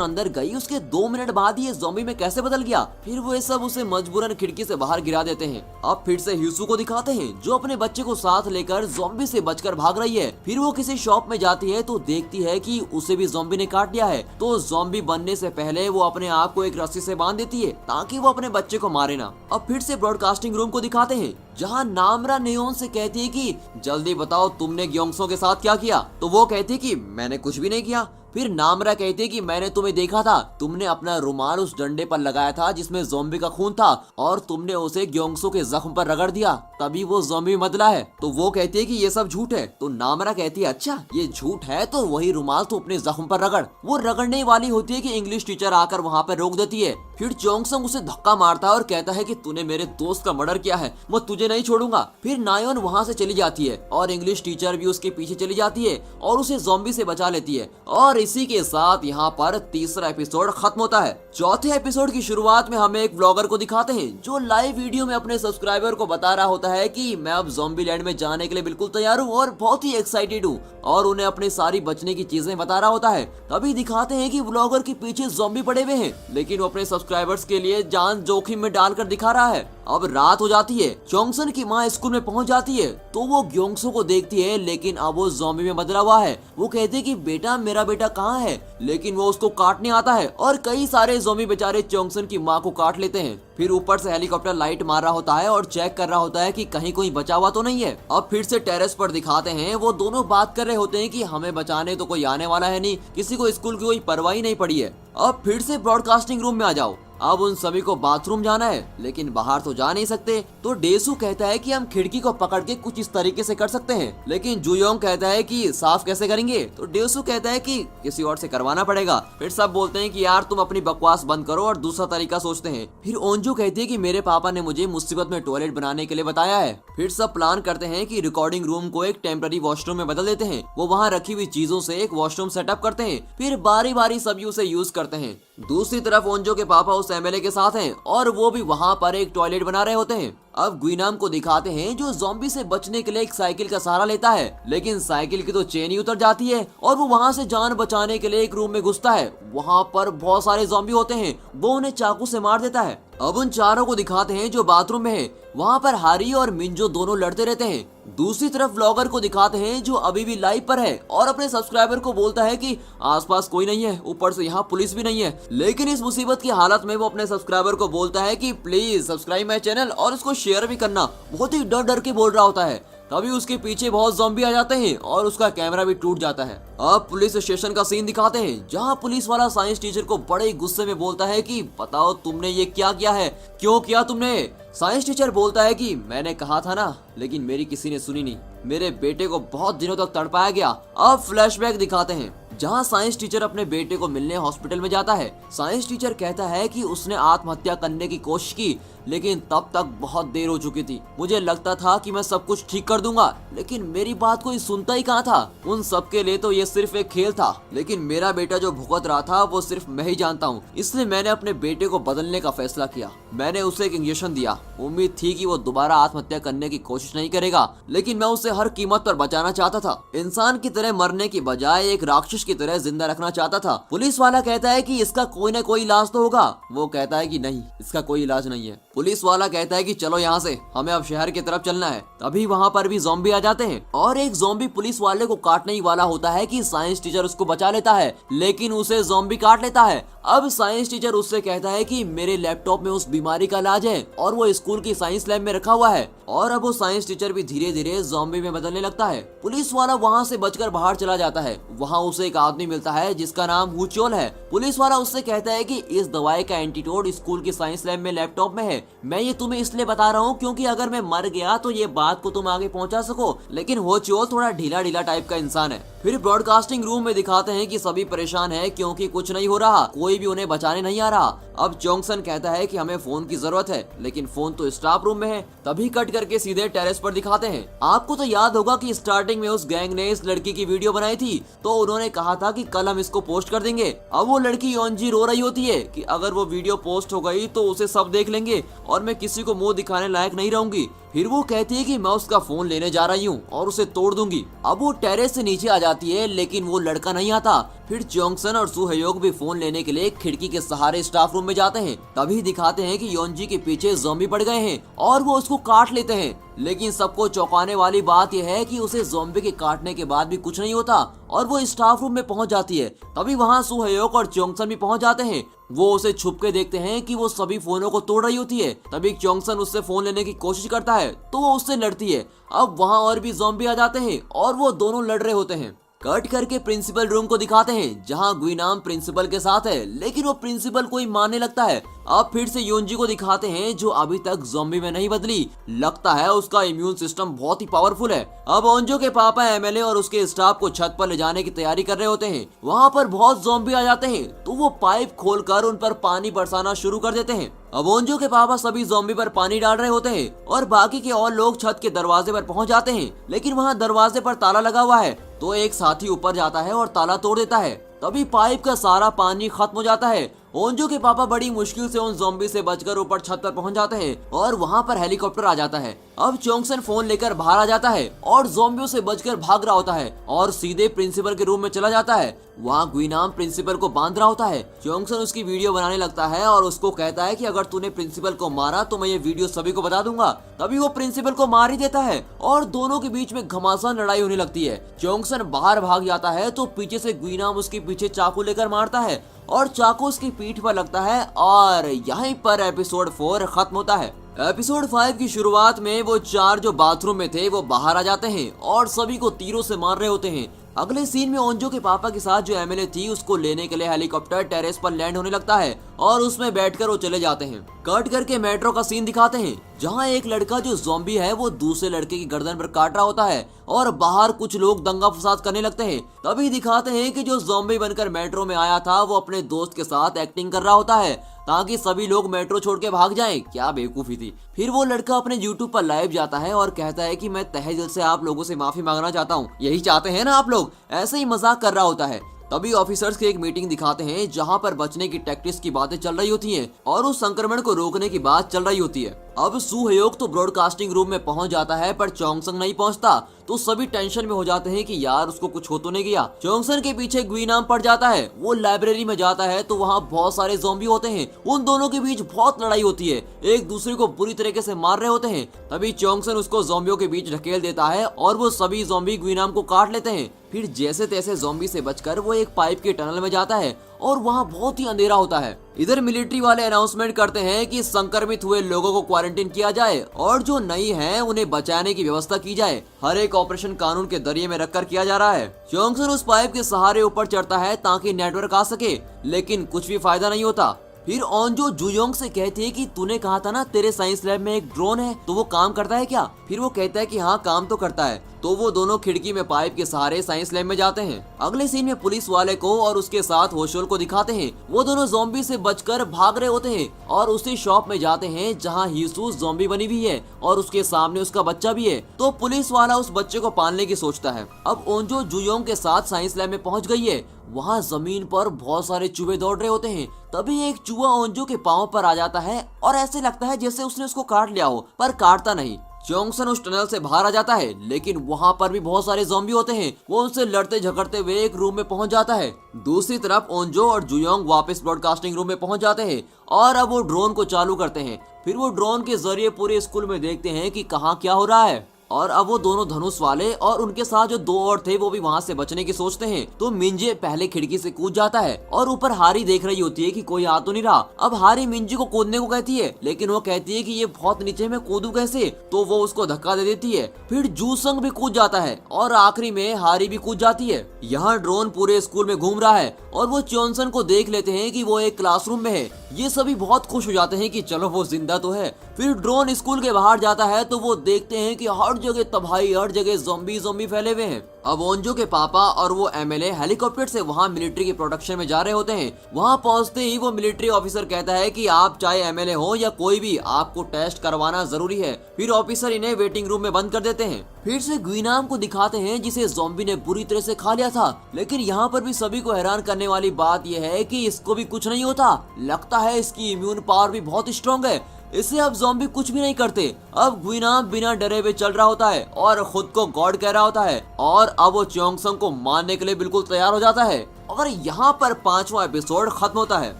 अंदर गई उसके 2 मिनट बाद ये ज़ॉम्बी में कैसे बदल गया। फिर वो ये सब उसे मजबूरन खिड़की से बाहर गिरा देते हैं। अब फिर से ह्यूसू को दिखाते हैं जो अपने बच्चे को साथ लेकर ज़ॉम्बी से बचकर भाग रही है। फिर वो किसी शॉप में जाती है तो देखती है कि उसे भी ज़ॉम्बी ने काट लिया है। तो ज़ॉम्बी बनने से पहले वो अपने आप को एक रस्सी से बांध देती है ताकि वो अपने बच्चे को मारे ना। अब फिर से ब्रॉडकास्टिंग रूम को दिखाते हैं जहाँ नामरा नेयोन से कहती है कि जल्दी बताओ तुमने ग्योंगसो के साथ क्या किया। तो वो कहती है कि मैंने कुछ भी नहीं किया। फिर नामरा कहती है कि मैंने तुम्हें देखा था, तुमने अपना रुमाल उस डंडे पर लगाया था जिसमें ज़ॉम्बी का खून था और तुमने उसे ग्योंगसो के जख्म पर रगड़ दिया, तभी वो ज़ॉम्बी में बदला है। तो वो कहती है कि ये सब झूठ है। तो नामरा कहती है अच्छा ये झूठ है तो वही रुमाल तो अपने जख्म पर रगड़। वो रगड़ने वाली होती है कि इंग्लिश टीचर आकर वहाँ पर रोक देती है। फिर चोंगसंग उसे धक्का मारता है और कहता है कि तूने मेरे दोस्त का मर्डर किया है, मैं तुझे नहीं छोड़ूंगा। फिर नायोन वहाँ से चली जाती है और इंग्लिश टीचर भी उसके पीछे चली जाती है और उसे ज़ॉम्बी से बचा लेती है। और इसी के साथ यहाँ पर तीसरा एपिसोड खत्म होता है। चौथे एपिसोड की शुरुआत में हमें एक ब्लॉगर को दिखाते हैं जो लाइव वीडियो में अपने सब्सक्राइबर को बता रहा होता है कि मैं अब ज़ॉम्बी लैंड में जाने के लिए बिल्कुल तैयार हूँ और बहुत ही एक्साइटेड हूँ, और उन्हें अपने सारी बचने की चीजें बता रहा होता है। तभी दिखाते हैं कि ब्लॉगर के पीछे ज़ॉम्बी पड़े हुए हैं, लेकिन वो अपने सब्सक्राइबर्स के लिए जान जोखिम में डालकर दिखा रहा है। अब रात हो जाती है। चोंगसन की माँ स्कूल में पहुंच जाती है तो वो ग्योंगसो को देखती है, लेकिन अब वो ज़ॉम्बी में बदला हुआ है। वो कहते हैं कि बेटा मेरा बेटा कहाँ है, लेकिन वो उसको काटने आता है और कई सारे ज़ॉम्बी बेचारे चोंगसन की माँ को काट लेते हैं। फिर ऊपर से हेलीकॉप्टर लाइट मार रहा होता है और चेक कर रहा होता है कि कहीं कोई बचा हुआ तो नहीं है। अब फिर से टेरेस पर दिखाते हैं वो दोनों बात कर रहे होते हैं कि हमें बचाने तो कोई आने वाला है नहीं, किसी को स्कूल की कोई परवाह ही नहीं पड़ी है। अब फिर से ब्रॉडकास्टिंग रूम में आ जाओ। अब उन सभी को बाथरूम जाना है, लेकिन बाहर तो जा नहीं सकते। तो डेसू कहता है कि हम खिड़की को पकड़ के कुछ इस तरीके से कर सकते हैं, लेकिन जुयोंग कहता है कि साफ कैसे करेंगे। तो डेसू कहता है कि किसी और से करवाना पड़ेगा। फिर सब बोलते हैं कि यार तुम अपनी बकवास बंद करो और दूसरा तरीका सोचते हैं। फिर ओंजू कहती है कि मेरे पापा ने मुझे मुसीबत में टॉयलेट बनाने के लिए बताया है। फिर सब प्लान करते हैं कि रिकॉर्डिंग रूम को एक टेम्पररी वॉशरूम में बदल देते हैं। वो वहाँ रखी हुई चीजों से एक वॉशरूम सेटअप करते हैं, फिर बारी बारी सभी उसे यूज करते हैं। दूसरी तरफ ओंजो के पापा उस एमएलए के साथ हैं और वो भी वहाँ पर एक टॉयलेट बना रहे होते हैं। अब गुइनाम को दिखाते हैं जो ज़ॉम्बी से बचने के लिए एक साइकिल का सहारा लेता है, लेकिन साइकिल की तो चेन ही उतर जाती है और वो वहाँ से जान बचाने के लिए एक रूम में घुसता है। वहाँ पर बहुत सारे ज़ॉम्बी होते हैं, वो उन्हें चाकू से मार देता है। अब उन चारों को दिखाते हैं जो बाथरूम में है। वहाँ पर हारी और मिंजो दोनों लड़ते रहते हैं। दूसरी तरफ व्लॉगर को दिखाते हैं जो अभी भी लाइव पर है और अपने सब्सक्राइबर को बोलता है कि आसपास कोई नहीं है, ऊपर से यहाँ पुलिस भी नहीं है। लेकिन इस मुसीबत की हालत में वो अपने सब्सक्राइबर को बोलता है कि प्लीज सब्सक्राइब माय चैनल और उसको शेयर भी करना। बहुत ही डर डर के बोल रहा होता है। तभी उसके पीछे बहुत ज़ॉम्बी आ जाते हैं और उसका कैमरा भी टूट जाता है। अब पुलिस स्टेशन का सीन दिखाते हैं जहां पुलिस वाला साइंस टीचर को बड़े ही गुस्से में बोलता है कि बताओ तुमने ये क्या किया है, क्यों किया तुमने। साइंस टीचर बोलता है कि मैंने कहा था ना, लेकिन मेरी किसी ने सुनी नहीं, मेरे बेटे को बहुत दिनों तक तड़पाया गया। अब फ्लैशबैक दिखाते हैं जहां साइंस टीचर अपने बेटे को मिलने हॉस्पिटल में जाता है। साइंस टीचर कहता है कि उसने आत्महत्या करने की कोशिश की, लेकिन तब तक बहुत देर हो चुकी थी। मुझे लगता था कि मैं सब कुछ ठीक कर दूंगा, लेकिन मेरी बात कोई सुनता ही कहाँ था। उन सबके लिए तो ये सिर्फ एक खेल था, लेकिन मेरा बेटा जो भुगत रहा था वो सिर्फ मैं ही जानता हूँ। इसलिए मैंने अपने बेटे को बदलने का फैसला किया। मैंने उसे एक इंजेक्शन दिया। उम्मीद थी कि वो दोबारा आत्महत्या करने की कोशिश नहीं करेगा, लेकिन मैं उसे हर कीमत पर बचाना चाहता था। इंसान की तरह मरने की बजाय एक राक्षस की तरह जिंदा रखना चाहता था। पुलिस वाला कहता है कि इसका कोई ना कोई इलाज तो होगा। वो कहता है कि नहीं, इसका कोई इलाज नहीं है। पुलिस वाला कहता है कि चलो यहाँ से, हमें अब शहर की तरफ चलना है। तभी वहाँ पर भी ज़ॉम्बी आ जाते हैं और एक ज़ॉम्बी पुलिस वाले को काटने ही वाला होता है कि साइंस टीचर उसको बचा लेता है, लेकिन उसे ज़ॉम्बी काट लेता है। अब साइंस टीचर उससे कहता है कि मेरे लैपटॉप में उस बीमारी का इलाज है और वो स्कूल की साइंस लैब में रखा हुआ है। और अब वो साइंस टीचर भी धीरे धीरे ज़ॉम्बी में बदलने लगता है। पुलिस वाला वहाँ से बचकर बाहर चला जाता है। वहाँ उसे एक आदमी मिलता है जिसका नाम हुचोल है। पुलिस वाला उससे कहता है कि इस दवाई का एंटीडोट स्कूल की साइंस लैब में लैपटॉप में है। मैं ये तुम्हें इसलिए बता रहा हूँ क्योंकि अगर मैं मर गया तो ये बात को तुम आगे पहुँचा सको। लेकिन हुचोल थोड़ा ढीला ढीला टाइप का इंसान है। फिर ब्रॉडकास्टिंग रूम में दिखाते हैं कि सभी परेशान है क्योंकि कुछ नहीं हो रहा, कोई भी उन्हें बचाने नहीं आ रहा। अब चोंगसन कहता है कि हमें फोन की जरूरत है, लेकिन फोन तो स्टाफ रूम में है। तभी कट करके सीधे टेरेस पर दिखाते हैं। आपको तो याद होगा कि स्टार्टिंग में उस गैंग ने इस लड़की की वीडियो बनाई थी, तो उन्होंने कहा था कि कल हम इसको पोस्ट कर देंगे। अब वो लड़की योंजी रो रही होती है कि अगर वो वीडियो पोस्ट हो गई तो उसे सब देख लेंगे और मैं किसी को मुंह दिखाने लायक नहीं रहूंगी। फिर वो कहती है कि मैं उसका फोन लेने जा रही हूँ और उसे तोड़ दूंगी। अब वो टेरेस से नीचे आ जाती है, लेकिन वो लड़का नहीं आता। फिर चोंगसन और सुहयोग भी फोन लेने के लिए खिड़की के सहारे स्टाफ रूम में जाते हैं। तभी दिखाते हैं कि योंजी के पीछे ज़ॉम्बी पड़ गए हैं और वो उसको काट लेते हैं। लेकिन सबको चौंकाने वाली बात यह है कि उसे ज़ॉम्बी के काटने के बाद भी कुछ नहीं होता और वो स्टाफ रूम में पहुंच जाती है। तभी वहां सुहयोग और चोंगसन भी पहुंच जाते हैं। वो उसे छुप के देखते हैं कि वो सभी फोनों को तोड़ रही होती है। तभी चोंगसन उससे फोन लेने की कोशिश करता है तो वो उससे लड़ती है। अब वहाँ और भी ज़ॉम्बी आ जाते हैं और वो दोनों लड़ रहे होते हैं। कट करके प्रिंसिपल रूम को दिखाते हैं जहां गुइनाम प्रिंसिपल के साथ है, लेकिन वो प्रिंसिपल को ही मारने लगता है। अब फिर से योंजी को दिखाते हैं जो अभी तक ज़ॉम्बी में नहीं बदली। लगता है उसका इम्यून सिस्टम बहुत ही पावरफुल है। अब ओंजो के पापा एमएलए और उसके स्टाफ को छत पर ले जाने की तैयारी कर रहे होते हैं। वहाँ पर बहुत ज़ॉम्बी आ जाते हैं तो वो पाइप खोलकर उन पर पानी बरसाना शुरू कर देते हैं। अब ओंजो के पापा सभी ज़ॉम्बी पर पानी डाल रहे होते हैं और बाकी के और लोग छत के दरवाजे पर पहुंच जाते हैं, लेकिन वहाँ दरवाजे पर ताला लगा हुआ है। तो एक साथी ऊपर जाता है और ताला तोड़ देता है। तभी पाइप का सारा पानी खत्म हो जाता है। ओंजो के पापा बड़ी मुश्किल से उन ज़ॉम्बी से बचकर ऊपर छत पर पहुंच जाते हैं और वहां पर हेलीकॉप्टर आ जाता है। अब चोंगसन फोन लेकर बाहर आ जाता है और ज़ॉम्बियों से बचकर भाग रहा होता है और सीधे प्रिंसिपल के रूम में चला जाता है। वहाँ गुइनाम प्रिंसिपल को बांध रहा होता है। चोंगसन उसकी वीडियो बनाने लगता है और उसको कहता है कि अगर तूने प्रिंसिपल को मारा तो मैं ये वीडियो सभी को बता दूंगा। तभी वो प्रिंसिपल को मार ही देता है और दोनों के बीच में घमासान लड़ाई होने लगती है। चोंगसन बाहर भाग जाता है तो पीछे से गुइनाम उसके पीछे चाकू लेकर मारता है और चाकू उसकी पीठ पर लगता है और यहीं पर एपिसोड 4 खत्म होता है। एपिसोड 5 की शुरुआत में वो 4 जो बाथरूम में थे वो बाहर आ जाते हैं और सभी को तीरों से मार रहे होते हैं। अगले सीन में ओंजो के पापा के साथ जो एमएलए थी उसको लेने के लिए हेलीकॉप्टर टेरेस पर लैंड होने लगता है और उसमें बैठकर वो चले जाते हैं। कट करके मेट्रो का सीन दिखाते हैं जहां एक लड़का जो ज़ॉम्बी है वो दूसरे लड़के की गर्दन पर काट रहा होता है और बाहर कुछ लोग दंगा फसाद करने लगते हैं। तभी दिखाते हैं कि जो ज़ॉम्बी बनकर मेट्रो में आया था वो अपने दोस्त के साथ एक्टिंग कर रहा होता है ताकि सभी लोग मेट्रो छोड़ के भाग जाएं। क्या बेवकूफी थी। फिर वो लड़का अपने YouTube पर लाइव जाता है और कहता है कि मैं तहे दिल से आप लोगों से माफी मांगना चाहता हूँ, यही चाहते हैं ना आप लोग। ऐसे ही मजाक कर रहा होता है। तभी ऑफिसर्स की एक मीटिंग दिखाते हैं जहां पर बचने की टैक्टिक्स की बातें चल रही होती हैं और उस संक्रमण को रोकने की बात चल रही होती है। अब सुहयोग तो ब्रॉडकास्टिंग रूम में पहुंच जाता है पर चोंगसन नहीं पहुंचता तो सभी टेंशन में हो जाते हैं कि यार उसको कुछ हो तो नहीं गया। चोंगसन के पीछे गुइनाम पड़ जाता है। वो लाइब्रेरी में जाता है तो वहाँ बहुत सारे ज़ॉम्बी होते हैं। उन दोनों के बीच बहुत लड़ाई होती है, एक दूसरे को बुरी तरीके से मार रहे होते हैं। तभी चोंगसन उसको ज़ॉम्बियों के बीच ढकेल देता है और वो सभी ज़ॉम्बी गुइनाम को काट लेते हैं। फिर जैसे तैसे ज़ॉम्बी से बचकर वो एक पाइप के टनल में जाता है और वहाँ बहुत ही अंधेरा होता है। इधर मिलिट्री वाले अनाउंसमेंट करते हैं कि संक्रमित हुए लोगों को क्वारंटीन किया जाए और जो नहीं है उन्हें बचाने की व्यवस्था की जाए। हर एक ऑपरेशन कानून के दरिये में रखकर किया जा रहा है। चोंगसन उस पाइप के सहारे ऊपर चढ़ता है ताकि नेटवर्क आ सके, लेकिन कुछ भी फायदा नहीं होता। फिर ओंजो जुयोंग से कहती है कि तूने कहा था ना तेरे साइंस लैब में एक ड्रोन है, तो वो काम करता है क्या? फिर वो कहता है कि हाँ काम तो करता है। तो वो दोनों खिड़की में पाइप के सहारे साइंस लैब में जाते हैं। अगले सीन में पुलिस वाले को और उसके साथ होशोल को दिखाते हैं। वो दोनों ज़ॉम्बी से बचकर भाग रहे होते हैं और उसी शॉप में जाते हैं जहाँ हीसू ज़ॉम्बी बनी हुई है और उसके सामने उसका बच्चा भी है। तो पुलिस वाला उस बच्चे को पालने की सोचता है। अब ओंजो जुयोंग के साथ साइंस लैब में पहुंच गई है। वहाँ जमीन पर बहुत सारे चूहे दौड़ रहे होते हैं। तभी एक चूहा ओंजो के पाँव पर आ जाता है और ऐसे लगता है जैसे उसने उसको काट लिया हो, पर काटता नहीं। चोंगसन उस टनल से बाहर आ जाता है, लेकिन वहाँ पर भी बहुत सारे ज़ॉम्बी होते हैं। वो उनसे लड़ते झगड़ते हुए एक रूम में पहुंच जाता है। दूसरी तरफ ओंजो और जुयोंग वापस ब्रॉडकास्टिंग रूम में पहुंच जाते हैं और अब वो ड्रोन को चालू करते हैं। फिर वो ड्रोन के जरिए पूरे स्कूल में देखते हैं कि कहाँ क्या हो रहा है। और अब वो दोनों धनुष वाले और उनके साथ जो दो और थे वो भी वहाँ से बचने की सोचते हैं। तो मिंजे पहले खिड़की से कूद जाता है और ऊपर हारी देख रही होती है कि कोई आ तो नहीं रहा। अब हारी मिंजी को कूदने को कहती है, लेकिन वो कहती है कि ये बहुत नीचे, मैं कूदू कैसे, तो वो उसको धक्का दे देती है। फिर जूसंग भी कूद जाता है और आखिरी में हारी भी कूद जाती है। यहाँ ड्रोन पूरे स्कूल में घूम रहा है और वो च्योंसन को देख लेते हैं कि वो एक क्लासरूम में है। ये सभी बहुत खुश हो जाते हैं कि चलो वो जिंदा तो है। फिर ड्रोन स्कूल के बाहर जाता है तो वो देखते हैं कि हर जगह तबाही, हर जगह ज़ॉम्बी फैले हुए हैं। अब ओंजो के पापा और वो एमएलए हेलीकॉप्टर से वहाँ मिलिट्री के प्रोडक्शन में जा रहे होते हैं। वहाँ पहुँचते ही वो मिलिट्री ऑफिसर कहता है कि आप चाहे एमएलए हो या कोई भी, आपको टेस्ट करवाना जरूरी है। फिर ऑफिसर इन्हें वेटिंग रूम में बंद कर देते हैं। फिर से ग्वीनाम को दिखाते हैं जिसे ज़ॉम्बी ने बुरी तरह से खा लिया था। लेकिन यहाँ पर भी सभी को हैरान करने वाली बात यह है कि इसको भी कुछ नहीं होता। लगता है इसकी इम्यून पावर भी बहुत स्ट्रॉन्ग है, इससे अब ज़ॉम्बी कुछ भी नहीं करते। अब ग्वीनाम बिना डरे हुए चल रहा होता है और खुद को गॉड कह रहा होता है और अब वो च्योंगसंग को मारने के लिए बिल्कुल तैयार हो जाता है। और यहाँ पर 5वां एपिसोड खत्म होता है।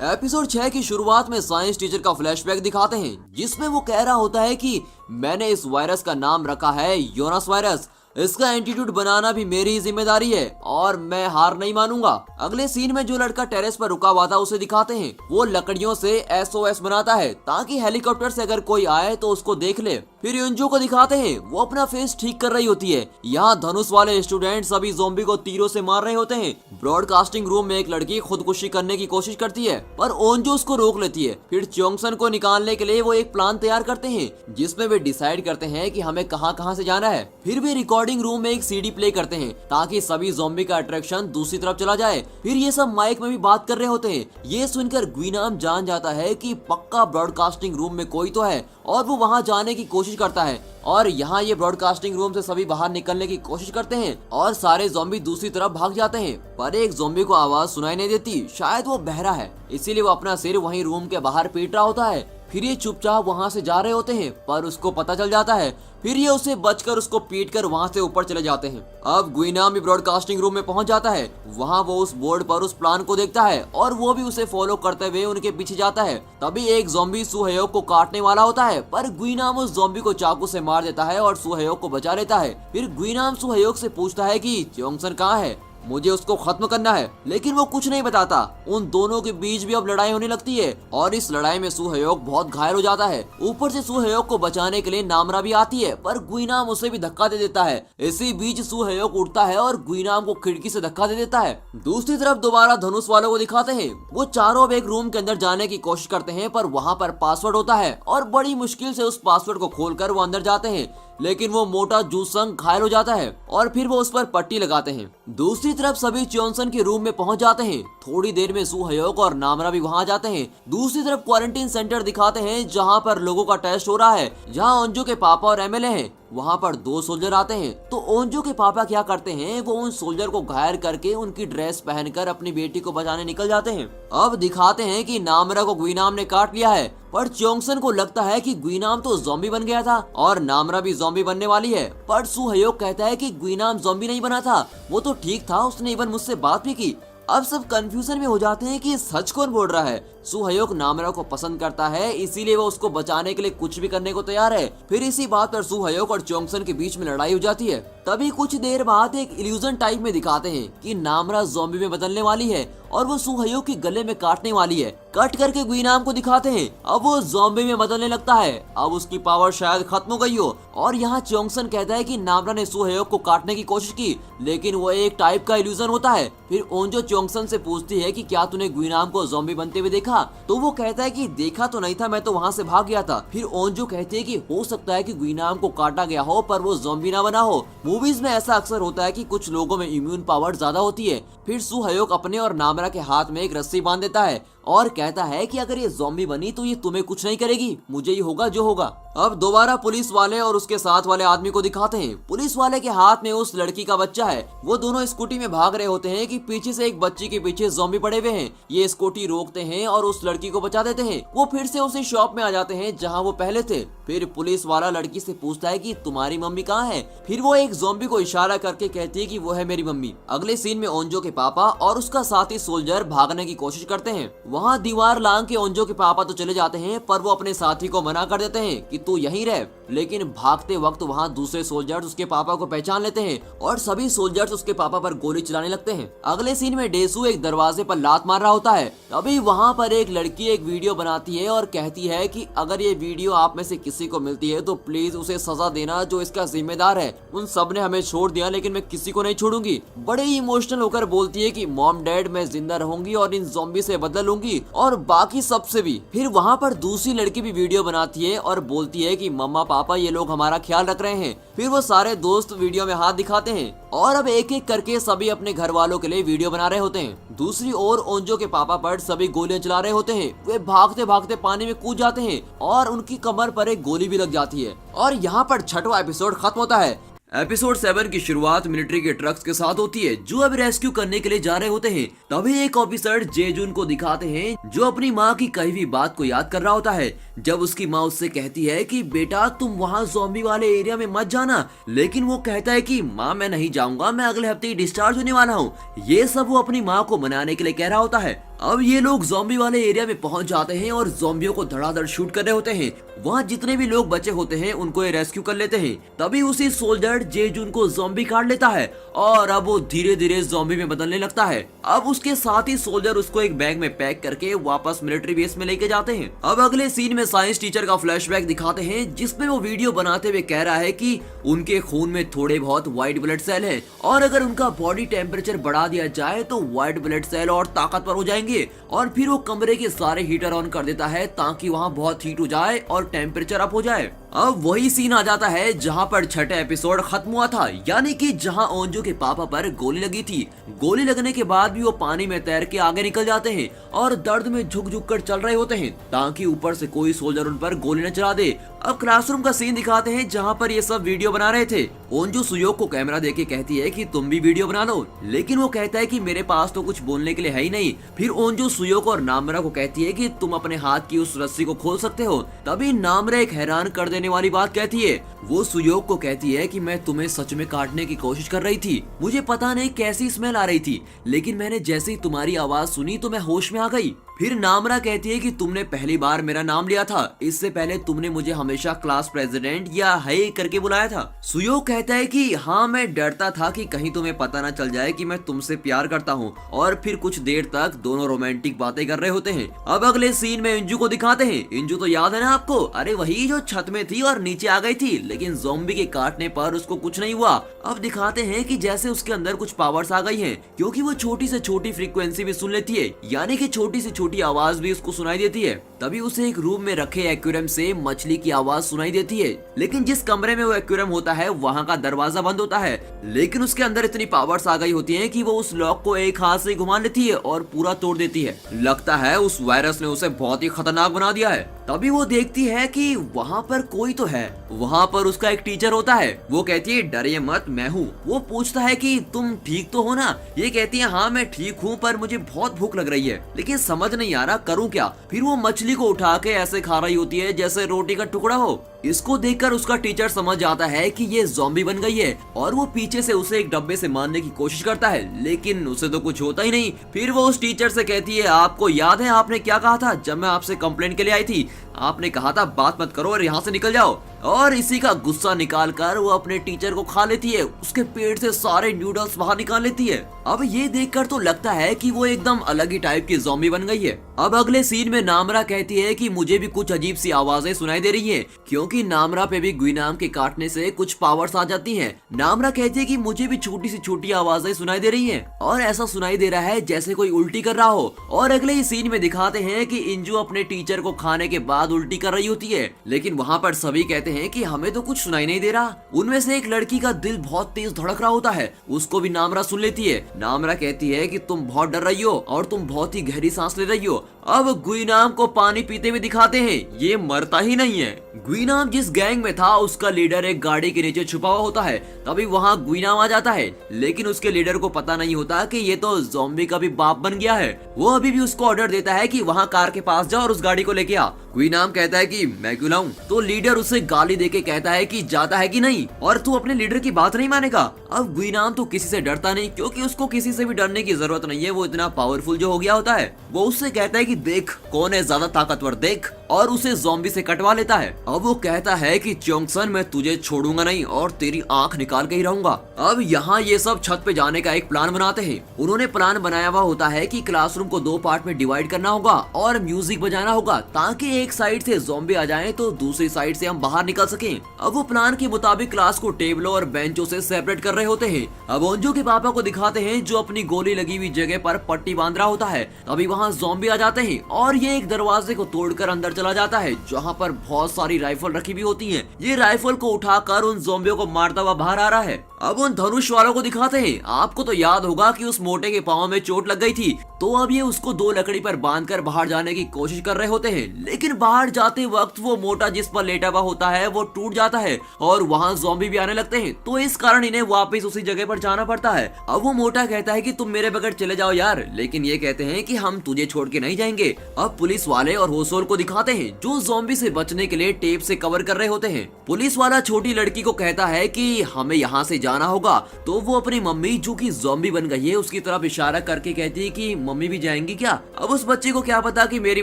एपिसोड 6 की शुरुआत में साइंस टीचर का फ्लैशबैक दिखाते हैं जिसमें वो कह रहा होता है कि मैंने इस वायरस का नाम रखा है योनास वायरस। इसका एंटीट्यूड बनाना भी मेरी ही जिम्मेदारी है और मैं हार नहीं मानूंगा। अगले सीन में जो लड़का टेरेस पर रुका हुआ था उसे दिखाते हैं। वो लकड़ियों से SOS बनाता है ताकि हेलीकॉप्टर से अगर कोई आए तो उसको देख ले। फिर युंजो को दिखाते हैं, वो अपना फेस ठीक कर रही होती है। यहाँ धनुष वाले स्टूडेंट सभी ज़ॉम्बी को तीरों से मार रहे होते हैं। ब्रॉडकास्टिंग रूम में एक लड़की खुदकुशी करने की कोशिश करती है पर ओंजो उसको रोक लेती है। फिर च्योंगसन को निकालने के लिए वो एक प्लान तैयार करते हैं जिसमें वे डिसाइड करते हैं कि हमें कहाँ से जाना है। फिर वे रिकॉर्डिंग रूम में एक CD प्ले करते हैं ताकि सभी ज़ॉम्बी का अट्रैक्शन दूसरी तरफ चला जाए। फिर ये सब माइक में भी बात कर रहे होते हैं। ये सुनकर ग्वीनाम जान जाता है कि पक्का ब्रॉडकास्टिंग रूम में कोई तो है और वो वहां जाने की कोशिश करता है। और यहाँ ये ब्रॉडकास्टिंग रूम से सभी बाहर निकलने की कोशिश करते हैं और सारे ज़ॉम्बी दूसरी तरफ भाग जाते हैं। पर एक ज़ॉम्बी को आवाज सुनाई नहीं देती, शायद वो बहरा है, इसीलिए वो अपना सिर वहीं रूम के बाहर पीट रहा होता है। फिर ये चुपचाप वहाँ से जा रहे होते हैं पर उसको पता चल जाता है। फिर ये उसे बचकर उसको पीटकर वहाँ से ऊपर चले जाते हैं। अब ग्वीनाम भी ब्रॉडकास्टिंग रूम में पहुंच जाता है। वहाँ वो उस बोर्ड पर उस प्लान को देखता है और वो भी उसे फॉलो करते हुए उनके पीछे जाता है। तभी एक ज़ॉम्बी सुहयोग को काटने वाला होता है पर ग्वीनाम उस ज़ॉम्बी को चाकू से मार देता है और सुहयोग को बचा लेता है। फिर ग्वीनाम सुहयोग से पूछता है कि च्योंगसन कहाँ है, मुझे उसको खत्म करना है, लेकिन वो कुछ नहीं बताता। उन दोनों के बीच भी अब लड़ाई होने लगती है और इस लड़ाई में सुहयोग बहुत घायल हो जाता है। ऊपर से सुहयोग को बचाने के लिए नामरा भी आती है पर ग्वीनाम उसे भी धक्का दे देता है। इसी बीच सुहयोग उठता है और ग्वीनाम को खिड़की से धक्का दे देता है। दूसरी तरफ दोबारा धनुष वालों को दिखाते हैं। वो चारों एक रूम के अंदर जाने की कोशिश करते हैं पर वहाँ पर पासवर्ड होता है और बड़ी मुश्किल से उस पासवर्ड को खोलकर वो अंदर जाते हैं, लेकिन वो मोटा जूसंग घायल हो जाता है और फिर वो उस पर पट्टी लगाते हैं। दूसरी तरफ सभी च्योंसन के रूम में पहुंच जाते हैं। थोड़ी देर में सुहयोग और नामरा भी वहां जाते हैं। दूसरी तरफ क्वारंटीन सेंटर दिखाते हैं जहां पर लोगों का टेस्ट हो रहा है, जहां ओंजो के पापा और एमएलए हैं। वहाँ पर 2 सोल्जर आते हैं तो ओंजो के पापा क्या करते हैं, वो उन सोल्जर को घायल करके उनकी ड्रेस पहनकर अपनी बेटी को बचाने निकल जाते हैं। अब दिखाते हैं कि नामरा को ग्वीनाम ने काट लिया है पर च्योंगसन को लगता है कि ग्वीनाम तो ज़ॉम्बी बन गया था और नामरा भी ज़ॉम्बी बनने वाली है। पर सुहयोग कहता है कि ग्वीनाम ज़ॉम्बी नहीं बना था, वो तो ठीक था, उसने इवन मुझसे बात भी की। अब सब कंफ्यूजन में हो जाते हैं कि सच कौन बोल रहा है। सुहयोग नामरा को पसंद करता है, इसीलिए वो उसको बचाने के लिए कुछ भी करने को तैयार है। फिर इसी बात पर सुहयोग और च्योंगसन के बीच में लड़ाई हो जाती है। तभी कुछ देर बाद एक इल्यूजन टाइप में दिखाते हैं कि नामरा ज़ॉम्बी में बदलने वाली है और वो सुहयोग के गले में काटने वाली है। कट करके ग्वीनाम को दिखाते हैं, अब वो ज़ॉम्बी में बदलने लगता है। अब उसकी पावर शायद खत्म हो गई हो और यहाँ च्योंगसन कहता है कि नामरा ने सुहयोग को काटने की कोशिश की, लेकिन वो एक टाइप का इल्यूजन होता है। फिर ओंजो च्योंगसन से पूछती है कि क्या तूने ग्वीनाम को ज़ॉम्बी बनते हुए देखा, तो वो कहता है कि देखा तो नहीं था, मैं तो वहाँ से भाग गया था। फिर ओंजो कहती है कि हो सकता है कि ग्वीनाम को काटा गया हो पर वो ज़ॉम्बी ना बना हो। मूवीज में ऐसा अक्सर होता है कि कुछ लोगों में इम्यून पावर ज्यादा होती है। फिर सुहयोग अपने और नामरा के हाथ में एक रस्सी बांध देता है और कहता है कि अगर ये ज़ॉम्बी बनी तो ये तुम्हें कुछ नहीं करेगी, मुझे ही होगा जो होगा। अब दोबारा पुलिस वाले और उसके साथ वाले आदमी को दिखाते हैं। पुलिस वाले के हाथ में उस लड़की का बच्चा है। वो दोनों स्कूटी में भाग रहे होते हैं कि पीछे से एक बच्ची के पीछे ज़ॉम्बी पड़े हुए हैं। ये स्कूटी रोकते हैं और उस लड़की को बचा देते हैं। वो फिर से उसी शॉप में आ जाते हैं जहाँ वो पहले थे। फिर पुलिस वाला लड़की से पूछता है कि तुम्हारी मम्मी कहाँ है। फिर वो एक ज़ॉम्बी को इशारा करके कहती है कि वो है मेरी मम्मी। अगले सीन में ओंजो के पापा और उसका साथी सोल्जर भागने की कोशिश करते हैं। वहाँ दीवार लांग के ओंजो के पापा तो चले जाते हैं, पर वो अपने साथी को मना कर देते हैं कि तू यहीं रह। लेकिन भागते वक्त वहाँ दूसरे सोल्जर्स उसके पापा को पहचान लेते हैं और सभी सोल्जर्स उसके पापा पर गोली चलाने लगते हैं। अगले सीन में डेसू एक दरवाजे पर लात मार रहा होता है। तभी वहाँ पर एक लड़की एक वीडियो बनाती है और कहती है कि अगर ये वीडियो आप में से किसी को मिलती है तो प्लीज उसे सजा देना जो इसका जिम्मेदार है। उन सब ने हमें छोड़ दिया लेकिन मैं किसी को नहीं छोड़ूंगी। बड़े ही इमोशनल होकर बोलती है कि मॉम डैड मैं जिंदा रहूंगी और इन ज़ॉम्बी से बदला लूंगी और बाकी सबसे भी। फिर वहाँ पर दूसरी लड़की भी वीडियो बनाती है और बोलती है कि मम्मा पापा ये लोग हमारा ख्याल रख रहे हैं। फिर वो सारे दोस्त वीडियो में हाथ दिखाते हैं और अब एक एक करके सभी अपने घर वालों के लिए वीडियो बना रहे होते हैं। दूसरी ओर ओंजो के पापा पर सभी गोलियां चला रहे होते हैं। वे भागते भागते पानी में कूद जाते हैं और उनकी कमर पर एक गोली भी लग जाती है और यहाँ पर छठवां एपिसोड खत्म होता है। एपिसोड 7 की शुरुआत मिलिट्री के ट्रक्स के साथ होती है जो अब रेस्क्यू करने के लिए जा रहे होते हैं। तभी एक ऑफिसर जेजुन को दिखाते हैं जो अपनी माँ की कही हुई बात को याद कर रहा होता है। जब उसकी माँ उससे कहती है कि बेटा तुम वहाँ ज़ॉम्बी वाले एरिया में मत जाना, लेकिन वो कहता है कि माँ मैं नहीं जाऊंगा, मैं अगले हफ्ते ही डिस्चार्ज होने वाला हूँ। ये सब वो अपनी माँ को मनाने के लिए कह रहा होता है। अब ये लोग ज़ॉम्बी वाले एरिया में पहुंच जाते हैं और ज़ॉम्बियों को धड़ाधड़ शूट कर रहे होते हैं। वहाँ जितने भी लोग बचे होते हैं उनको ये रेस्क्यू कर लेते हैं। तभी उसी सोल्जर जेजुन को ज़ॉम्बी काट लेता है और अब वो धीरे धीरे ज़ॉम्बी में बदलने लगता है। अब उसके साथ ही सोल्जर उसको एक बैग में पैक करके वापस मिलिट्री बेस में लेके जाते हैं। अब अगले सीन में साइंस टीचर का फ्लैशबैक दिखाते हैं जिसमें वो वीडियो बनाते हुए कह रहा है कि उनके खून में थोड़े बहुत व्हाइट ब्लड सेल है और अगर उनका बॉडी टेम्परेचर बढ़ा दिया जाए तो व्हाइट ब्लड सेल और ताकतवर हो जाएंगे। और फिर वो कमरे के सारे हीटर ऑन कर देता है ताकि वहाँ बहुत हीट हो जाए और टेम्परेचर अप हो जाए। अब वही सीन आ जाता है जहाँ पर छठा एपिसोड खत्म हुआ था, यानी कि जहाँ ओंजो के पापा पर गोली लगी थी। गोली लगने के बाद भी वो पानी में तैर के आगे निकल जाते हैं और दर्द में झुक झुक कर चल रहे होते हैं ताकि ऊपर से कोई सोल्जर उन पर गोली न चला दे। अब क्लासरूम का सीन दिखाते हैं जहाँ पर ये सब वीडियो बना रहे थे। ओंजो सुयोग को कैमरा देके कहती है कि तुम भी वीडियो बना लो, लेकिन वो कहता है कि मेरे पास तो कुछ बोलने के लिए है ही नहीं। फिर ओंजो सुयोग और नामरा को कहती है कि तुम अपने हाथ की उस रस्सी को खोल सकते हो। तभी नामरा एक हैरान कर देने वाली बात कहती है। वो सुयोग को कहती है कि मैं तुम्हें सच में काटने की कोशिश कर रही थी, मुझे पता नहीं कैसी स्मेल आ रही थी, लेकिन मैंने जैसे ही तुम्हारी आवाज सुनी तो मैं होश में आ गई। फिर नामरा कहती है कि तुमने पहली बार मेरा नाम लिया था, इससे पहले तुमने मुझे हमेशा क्लास प्रेसिडेंट या है करके बुलाया था। सुयोग कहता है कि हाँ मैं डरता था कि कहीं तुम्हें पता ना चल जाए कि मैं तुमसे प्यार करता हूँ। और फिर कुछ देर तक दोनों रोमांटिक बातें कर रहे होते हैं। अब अगले सीन में इंजू को दिखाते हैं। इंजू तो याद है ना आपको, अरे वही जो छत में थी और नीचे आ गई थी, लेकिन ज़ॉम्बी के काटने पर उसको कुछ नहीं हुआ। अब दिखाते हैं कि जैसे उसके अंदर कुछ पावर्स आ गई हैं, क्योंकि वो छोटी से छोटी फ्रीक्वेंसी भी सुन लेती है, यानी कि छोटी से छोटी आवाज भी उसको सुनाई देती है। तभी उसे एक रूम में रखे एक्वेरियम से मछली की आवाज सुनाई देती है, लेकिन जिस कमरे में वो एक्वेरियम होता है वहाँ का दरवाजा बंद होता है। लेकिन उसके अंदर इतनी पावर्स आ गई होती हैं कि वो उस लॉक को एक हाथ से घुमा लेती है और पूरा तोड़ देती है। लगता है उस वायरस ने उसे बहुत ही खतरनाक बना दिया है। तभी वो देखती है कि वहाँ पर कोई तो है। वहाँ पर उसका एक टीचर होता है। वो कहती है डरिए मत, मैं हूँ। वो पूछता है कि तुम ठीक तो हो ना। ये कहती है हाँ मैं ठीक हूँ, पर मुझे बहुत भूख लग रही है, लेकिन समझ नहीं आ रहा करूँ क्या। फिर वो मछली को उठा के ऐसे खा रही होती है जैसे रोटी का टुकड़ा हो। इसको देखकर उसका टीचर समझ जाता है कि ये ज़ॉम्बी बन गई है और वो पीछे से उसे एक डब्बे से मारने की कोशिश करता है, लेकिन उसे तो कुछ होता ही नहीं। फिर वो उस टीचर से कहती है आपको याद है आपने क्या कहा था जब मैं आपसे कंप्लेंट के लिए आई थी? आपने कहा था बात मत करो और यहाँ से निकल जाओ। और इसी का गुस्सा निकाल कर वो अपने टीचर को खा लेती है, उसके पेट से सारे नूडल्स बाहर निकाल लेती है। अब ये देखकर तो लगता है कि वो एकदम अलग ही टाइप की ज़ॉम्बी बन गई है। अब अगले सीन में नामरा कहती है कि मुझे भी कुछ अजीब सी आवाजें सुनाई दे रही हैं, क्योंकि नामरा पे भी गुइनाम के काटने से कुछ पावर्स आ जाती हैं। नामरा कहती है कि मुझे भी छोटी सी छोटी आवाजें सुनाई दे रही हैं और ऐसा सुनाई दे रहा है जैसे कोई उल्टी कर रहा हो। और अगले ही सीन में दिखाते हैं कि इंजू अपने टीचर को खाने के बाद उल्टी कर रही होती है, लेकिन वहाँ पर सभी कहते हैं कि हमें तो कुछ सुनाई नहीं दे रहा। उनमें से एक लड़की का दिल बहुत तेज धड़क रहा होता है, उसको भी नामरा सुन लेती है। नामरा कहती है कि तुम बहुत डर रही हो और तुम बहुत ही गहरी सांस ले रही हो। अब गुइनाम को पानी पीते हुए दिखाते हैं, ये मरता ही नहीं है। गुइनाम जिस गैंग में था उसका लीडर एक गाड़ी के नीचे छुपा हुआ होता है। तभी वहाँ गुइनाम आ जाता है, लेकिन उसके लीडर को पता नहीं होता कि ये तो ज़ॉम्बी का भी बाप बन गया है। वो अभी भी उसको ऑर्डर देता है कि वहाँ कार के पास जा और उस गाड़ी को लेके आ। गुइनाम कहता है कि मैं क्यों लाऊं? तो लीडर उसे गाली देके कहता है कि जाता है कि नहीं, और तू अपने लीडर की बात नहीं मानेगा। अब गुइनाम तो किसी से डरता नहीं, क्योंकि उसको किसी से भी डरने की जरूरत नहीं है, वो इतना पावरफुल जो हो गया होता है। वो उससे कहता है कि देख कौन है ज्यादा ताकतवर, देख, और उसे ज़ॉम्बी से कटवा लेता है। अब वो कहता है कि चोंगसन मैं तुझे छोड़ूंगा नहीं और तेरी आंख निकाल के ही रहूंगा। अब यहाँ ये सब छत पे जाने का एक प्लान बनाते हैं। उन्होंने प्लान बनाया हुआ होता है कि क्लासरूम को 2 पार्ट में डिवाइड करना होगा और म्यूजिक बजाना होगा, ताकि एक साइड से ज़ॉम्बी आ जाए तो दूसरी साइड से हम बाहर निकल सकें। अब वो प्लान के मुताबिक क्लास को टेबलों और बेंचों से सेपरेट कर रहे होते हैं। अब ओंजो के पापा को दिखाते हैं जो अपनी गोली लगी हुई जगह पर पट्टी बांध रहा होता है। तभी वहाँ ज़ॉम्बी आ जाते हैं और ये एक दरवाजे को तोड़कर अंदर चला जाता है, जहाँ पर बहुत सारी राइफल रखी हुई होती हैं। ये राइफल को उठाकर उन ज़ॉम्बियों को मारता हुआ बाहर आ रहा है। अब उन धनुष वालों को दिखाते हैं। आपको तो याद होगा कि उस मोटे के पाँव में चोट लग गई थी, तो अब ये उसको 2 लकड़ी पर बांधकर बाहर जाने की कोशिश कर रहे होते हैं। लेकिन बाहर जाते वक्त वो मोटा जिस पर लेटा हुआ होता है वो टूट जाता है और वहाँ ज़ॉम्बी भी आने लगते हैं, तो इस कारण इन्हें वापस उसी जगह पर जाना पड़ता है। अब वो मोटा कहता है कि तुम मेरे बगैर चले जाओ यार, लेकिन ये कहते हैं कि हम तुझे छोड़ के नहीं जाएंगे। अब पुलिस वाले और होसोल को दिखाते हैं जो ज़ॉम्बी से बचने के लिए टेप से कवर कर रहे होते हैं। पुलिस वाला छोटी लड़की को कहता है कि हमें यहाँ से जाना होगा, तो वो अपनी मम्मी जो कि ज़ॉम्बी बन गई है उसकी तरफ इशारा करके कहती है कि मम्मी भी जाएंगी क्या? अब उस बच्चे को क्या पता कि मेरी